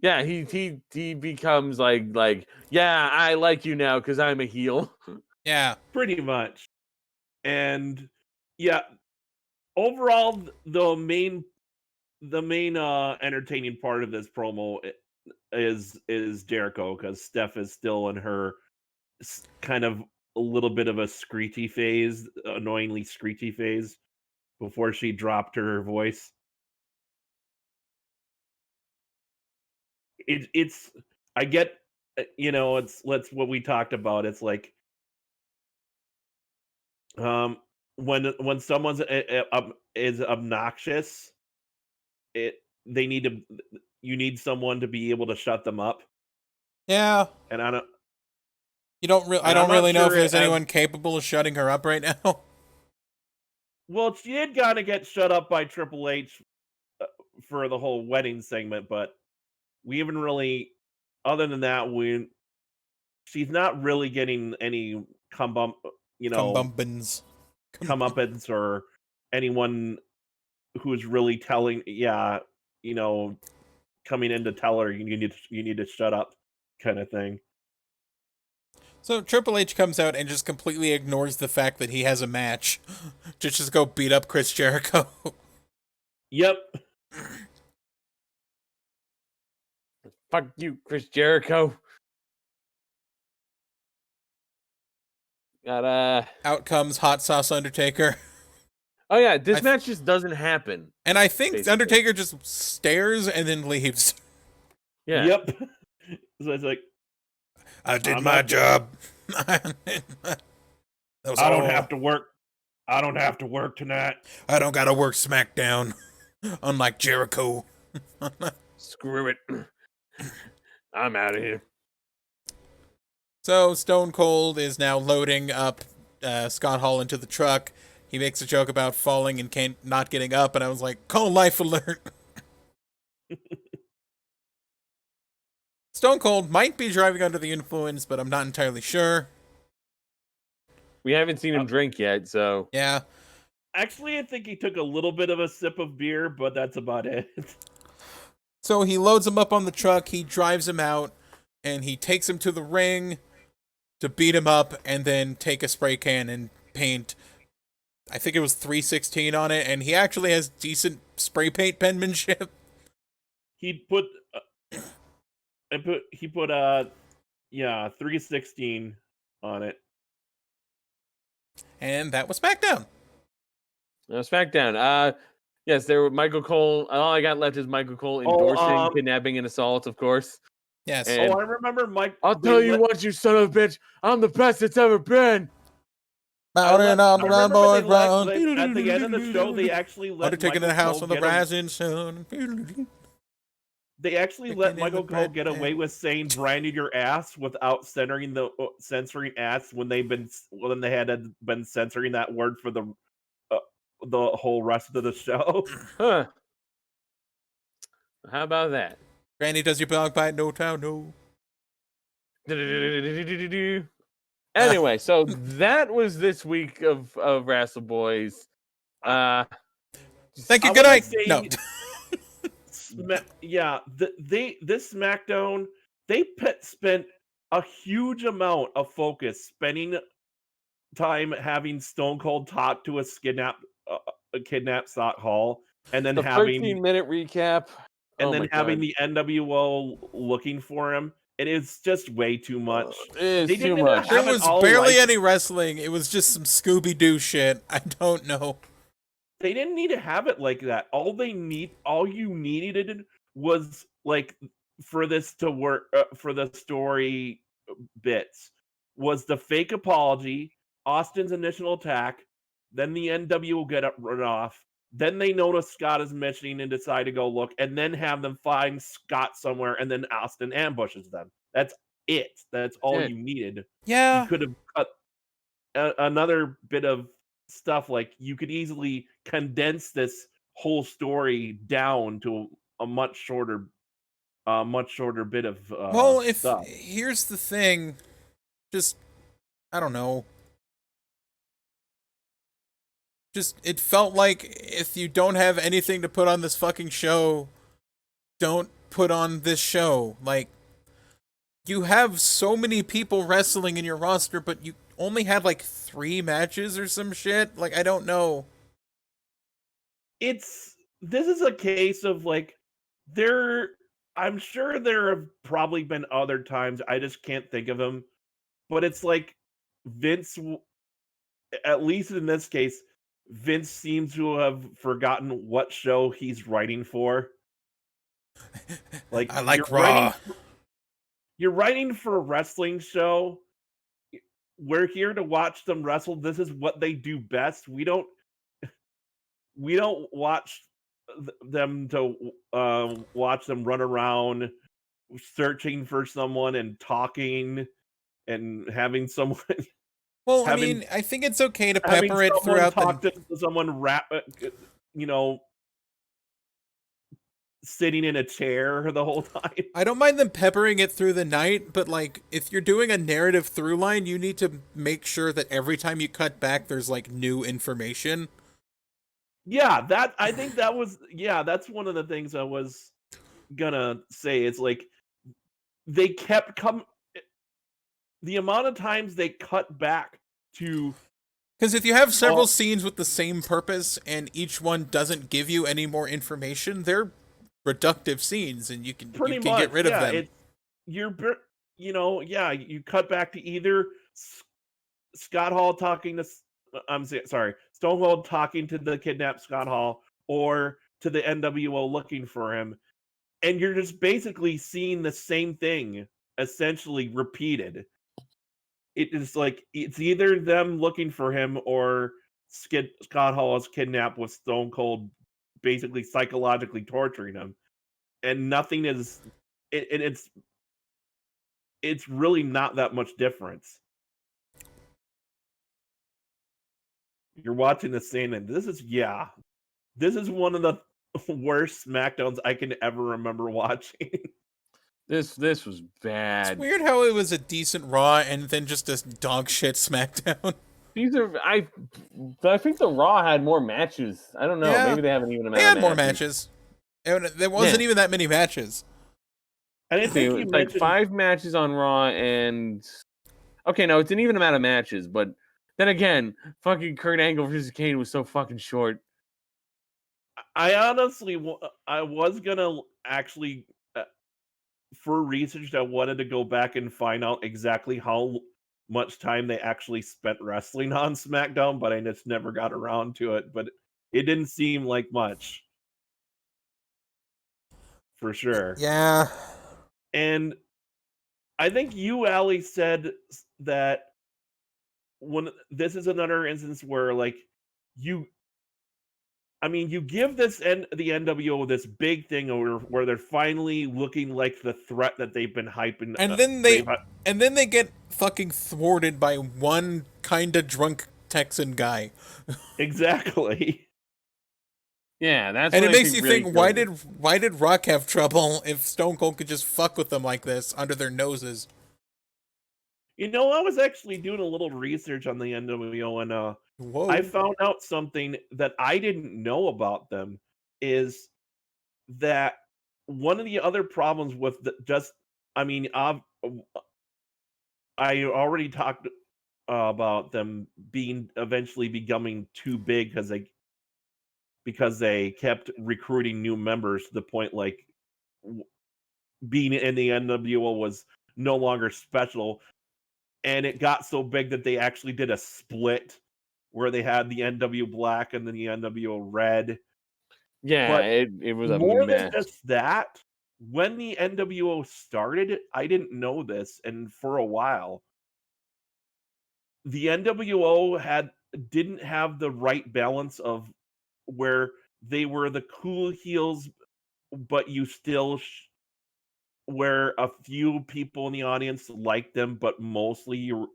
Yeah, he becomes like yeah, I like you now because I'm a heel. Yeah. Pretty much. And yeah, overall, the main entertaining part of this promo is Jericho, because Steph is still in her kind of a little bit of a screechy phase, annoyingly screechy phase, before she dropped her voice. It's I get, it's what we talked about. It's like, when someone's is obnoxious, it they need to you need someone to be able to shut them up. Yeah. And I don't I and don't I'm not really know if sure there's anyone capable of shutting her up right now. Well, she did kind of get shut up by Triple H for the whole wedding segment, but we haven't really, other than that, she's not really getting any Comeuppance. comeuppance or anyone who's really telling, coming in to tell her you need to shut up, kind of thing. So Triple H comes out and just completely ignores the fact that he has a match to just go beat up Chris Jericho. Yep. Fuck you, Chris Jericho. Got Out comes Hot Sauce Undertaker. Oh yeah, this match just doesn't happen. And I think Basically. Undertaker just stares and then leaves. Yeah. Yep. So it's like, I did I'm my not- job. I don't have to work. I don't have to work tonight. I don't gotta work SmackDown. Unlike Jericho. Screw it. I'm out of here. So Stone Cold is now loading up Scott Hall into the truck. He makes a joke about falling and not getting up, and I was like, call life alert. Stone Cold might be driving under the influence, but I'm not entirely sure. We haven't seen him drink yet, so Yeah. Actually, I think he took a little bit of a sip of beer, but that's about it. So he loads him up on the truck, he drives him out, and he takes him to the ring to beat him up and then take a spray can and paint, I think it was 316 on it, and he actually has decent spray paint penmanship. He put 316 on it. And that was SmackDown. SmackDown. Yes, there were Michael Cole. All I got left is Michael Cole endorsing kidnapping and assault, of course. Yes. And I remember Mike. I'll tell you what, you son of a bitch. I'm the best it's ever been. At the end of the show, they actually let Undertaking in the house on the rising sun. They actually let Michael Cole get away with saying "branded your ass" without censoring ass when they had been censoring that word for the whole rest of the show. Huh. How about that? Granny, does your dog bite? No, town, no. Anyway, so that was this week of WRASSLEBOYS. Thank you. Good night. No. This SmackDown, they spent a huge amount of focus spending time having Stone Cold talk to a kidnapped Scott Hall, and then having 13-minute recap, and then having the NWO looking for him. It is just way too much. It is too much. There was barely any wrestling. It was just some Scooby-Doo shit. I don't know. They didn't need to have it like that. All you needed was, like, for this to work, for the story bits, was the fake apology, Austin's initial attack, then the NWO get run off, then they notice Scott is missing and decide to go look, and then have them find Scott somewhere, and then Austin ambushes them. That's it. That's all you needed. Yeah. You could have cut another bit of stuff. Like, you could easily condense this whole story down to a much shorter bit of well, stuff. Here's the thing, just I don't know. Just, it felt like if you don't have anything to put on this fucking show, don't put on this show. Like, you have so many people wrestling in your roster, but you only had like 3 matches or some shit. Like, I don't know. This is a case of like I'm sure there have probably been other times, I just can't think of them, but it's like Vince, at least in this case, Vince seems to have forgotten what show he's writing for. Like, I like Raw. You're writing for a wrestling show. We're here to watch them wrestle. This is what they do best. We don't watch them to watch them run around searching for someone and talking and having someone. Well, I mean, I think it's okay to having pepper it someone throughout talk the... to someone sitting in a chair the whole time. I don't mind them peppering it through the night, but like, if you're doing a narrative through line, you need to make sure that every time you cut back, there's like new information. Yeah, I think that's one of the things I was gonna say. It's like they kept the amount of times they cut back to, because if you have several scenes with the same purpose and each one doesn't give you any more information, they're reductive scenes, and you can get rid of them. You cut back to either Scott Hall talking to Stone Cold talking to the kidnapped Scott Hall, or to the NWO looking for him, and you're just basically seeing the same thing essentially repeated. It is like it's either them looking for him or Scott Hall is kidnapped with Stone Cold basically psychologically torturing him, and nothing is it's really not that much difference. You're watching the same, and this is one of the worst SmackDowns I can ever remember watching. This was bad. It's weird how it was a decent Raw and then just a dog shit SmackDown. I think the Raw had more matches. I don't know. Yeah. Maybe they haven't even. They had more matches. There wasn't even that many matches. I didn't think it's like 5 matches on Raw, and okay, no, it's an even amount of matches. But then again, fucking Kurt Angle versus Kane was so fucking short. I honestly, I was gonna actually, for research, I wanted to go back and find out exactly how much time they actually spent wrestling on SmackDown, but I just never got around to it. But it didn't seem like much, for sure. Yeah. And I think you, Ali, said that this is another instance where, like, you give the NWO this big thing where they're finally looking like the threat that they've been hyping, and then they get fucking thwarted by one kinda drunk Texan guy. Exactly. Yeah, that's and it makes you think, why did Rock have trouble if Stone Cold could just fuck with them like this under their noses? I was actually doing a little research on the NWO, and I found out something that I didn't know about them, is that one of the other problems with I already talked about them eventually becoming too big because they kept recruiting new members to the point like being in the NWO was no longer special. And it got so big that they actually did a split where they had the NW Black and then the NWO Red. Yeah, it was a more mess. than just that. When the NWO started, I didn't know this, and for a while, the NWO didn't have the right balance of where they were the cool heels, but you still where a few people in the audience liked them, but mostly you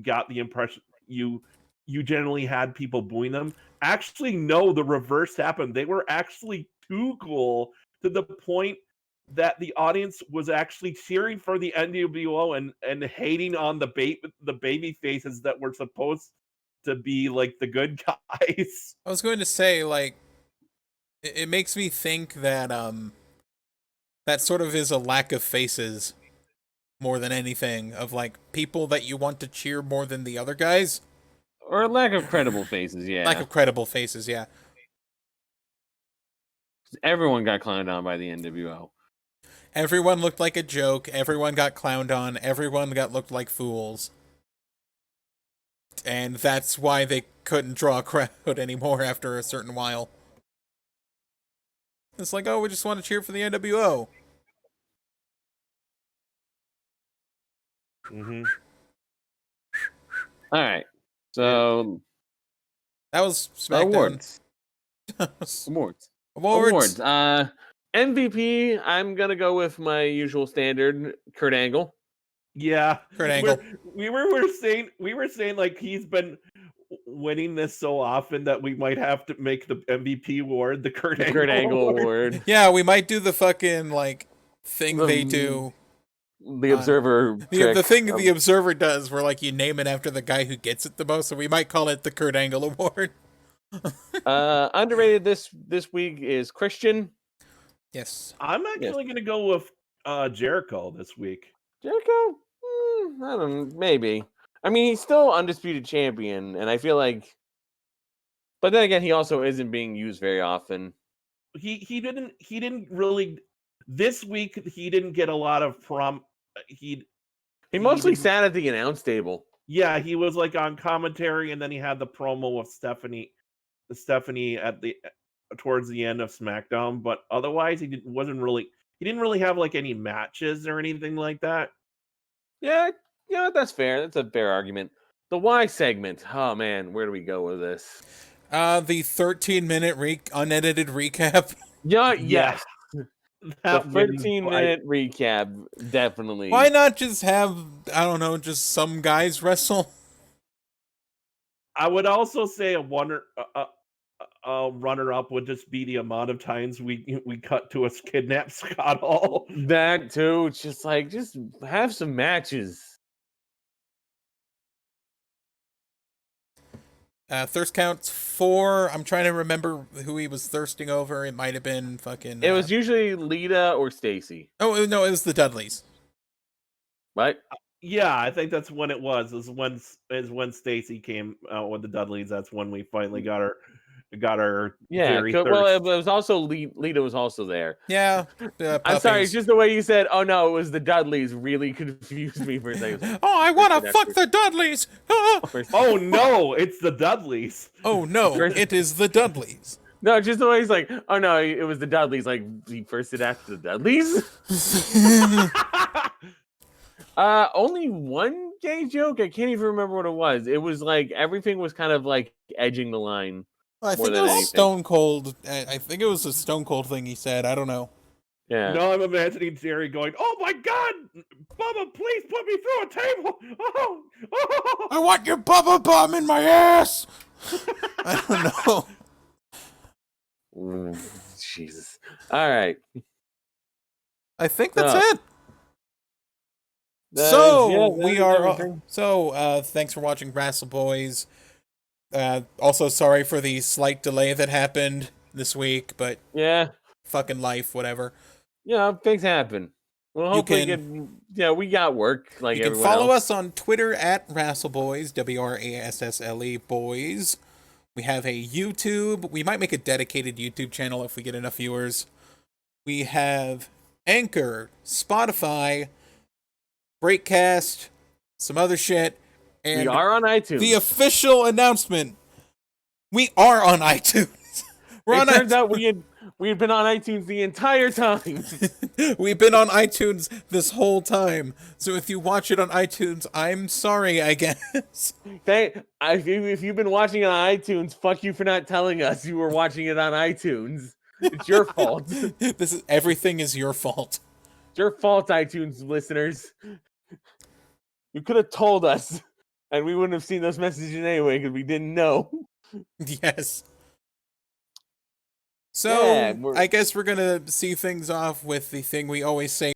got the impression you generally had people booing them. Actually, no, the reverse happened. They were actually too cool to the point that the audience was actually cheering for the NWO and hating on the baby faces that were supposed to be like the good guys. I was going to say, like, it makes me think that that sort of is a lack of faces more than anything, of like people that you want to cheer more than the other guys. Or a lack of credible faces, yeah. Lack of credible faces, yeah. Everyone got clowned on by the NWO. Everyone looked like a joke, everyone got clowned on, everyone got looked like fools. And that's why they couldn't draw a crowd anymore after a certain while. It's like, oh, we just want to cheer for the NWO. Mm-hmm. All right. So, That was SmackDown. Awards. Awards. MVP, I'm going to go with my usual standard, Kurt Angle. Yeah, Kurt Angle. We were saying like he's been winning this so often that we might have to make the MVP award the Kurt Angle Award. Yeah, we might do the fucking, like, thing they do. The Observer trick. The thing the Observer does, where, like, you name it after the guy who gets it the most, so we might call it the Kurt Angle Award. Underrated this week is Christian. Yes. I'm actually going to go with Jericho this week. Jericho? I don't know, maybe. I mean, he's still undisputed champion, and I feel like... But then again, he also isn't being used very often. He didn't really... This week, he didn't get a lot of He mostly sat at the announce table. Yeah, he was like on commentary, and then he had the promo with Stephanie at the towards the end of SmackDown. But otherwise, he didn't really have like any matches or anything like that. Yeah, that's fair. That's a fair argument. The Y segment. Oh man, where do we go with this? The 13-minute unedited recap. Yeah, yes. The That 13-minute recap, definitely. Why not just have, I don't know, just some guys wrestle? I would also say a runner-up would just be the amount of times we cut to us kidnap Scott Hall. That too. It's just like, just have some matches. Thirst counts 4. I'm trying to remember who he was thirsting over. It might have been fucking... It was usually Lita or Stacy. Oh, no, it was the Dudleys. Right? Yeah, I think that's when it was. Is when Stacy came out with the Dudleys. That's when we finally got her. Yeah. Well, it was also Lita was also there. Yeah. I'm sorry. It's just the way you said. Oh no, it was the Dudleys. Really confused me for a second. Oh, I want to fuck the Dudleys. Oh no, it's the Dudleys. Oh no, it is the Dudleys. No, just the way he's like, oh no, it was the Dudleys. Like he first did after the Dudleys. Only one gay joke. I can't even remember what it was. It was like everything was kind of like edging the line. Well, I think it was Stone Cold. I think it was a Stone Cold thing he said. I don't know. Yeah. No, I'm imagining Jerry going, "Oh my God, Bubba, please put me through a table. Oh. I want your Bubba bomb in my ass." I don't know. Jesus. All right. I think that's it. So thanks for watching WRASSLEBOYS. Also sorry for the slight delay that happened this week, but yeah, fucking life, whatever. Yeah, things happen. Well, hopefully we got work like you can everyone follow else. us on Twitter at WRASSLEBOYS, WRASSLE boys. We have a YouTube. We might make a dedicated YouTube channel if we get enough viewers. We have Anchor, Spotify, Breakcast, some other shit. And we are on iTunes. The official announcement: we are on iTunes. It turns out we had been on iTunes the entire time. We've been on iTunes this whole time. So if you watch it on iTunes, I'm sorry, I guess. If you've been watching it on iTunes, fuck you for not telling us you were watching it on iTunes. It's your fault. Everything is your fault. It's your fault, iTunes listeners. You could have told us, and we wouldn't have seen those messages anyway because we didn't know. Yes. So Yeah, I guess we're gonna see things off with the thing we always say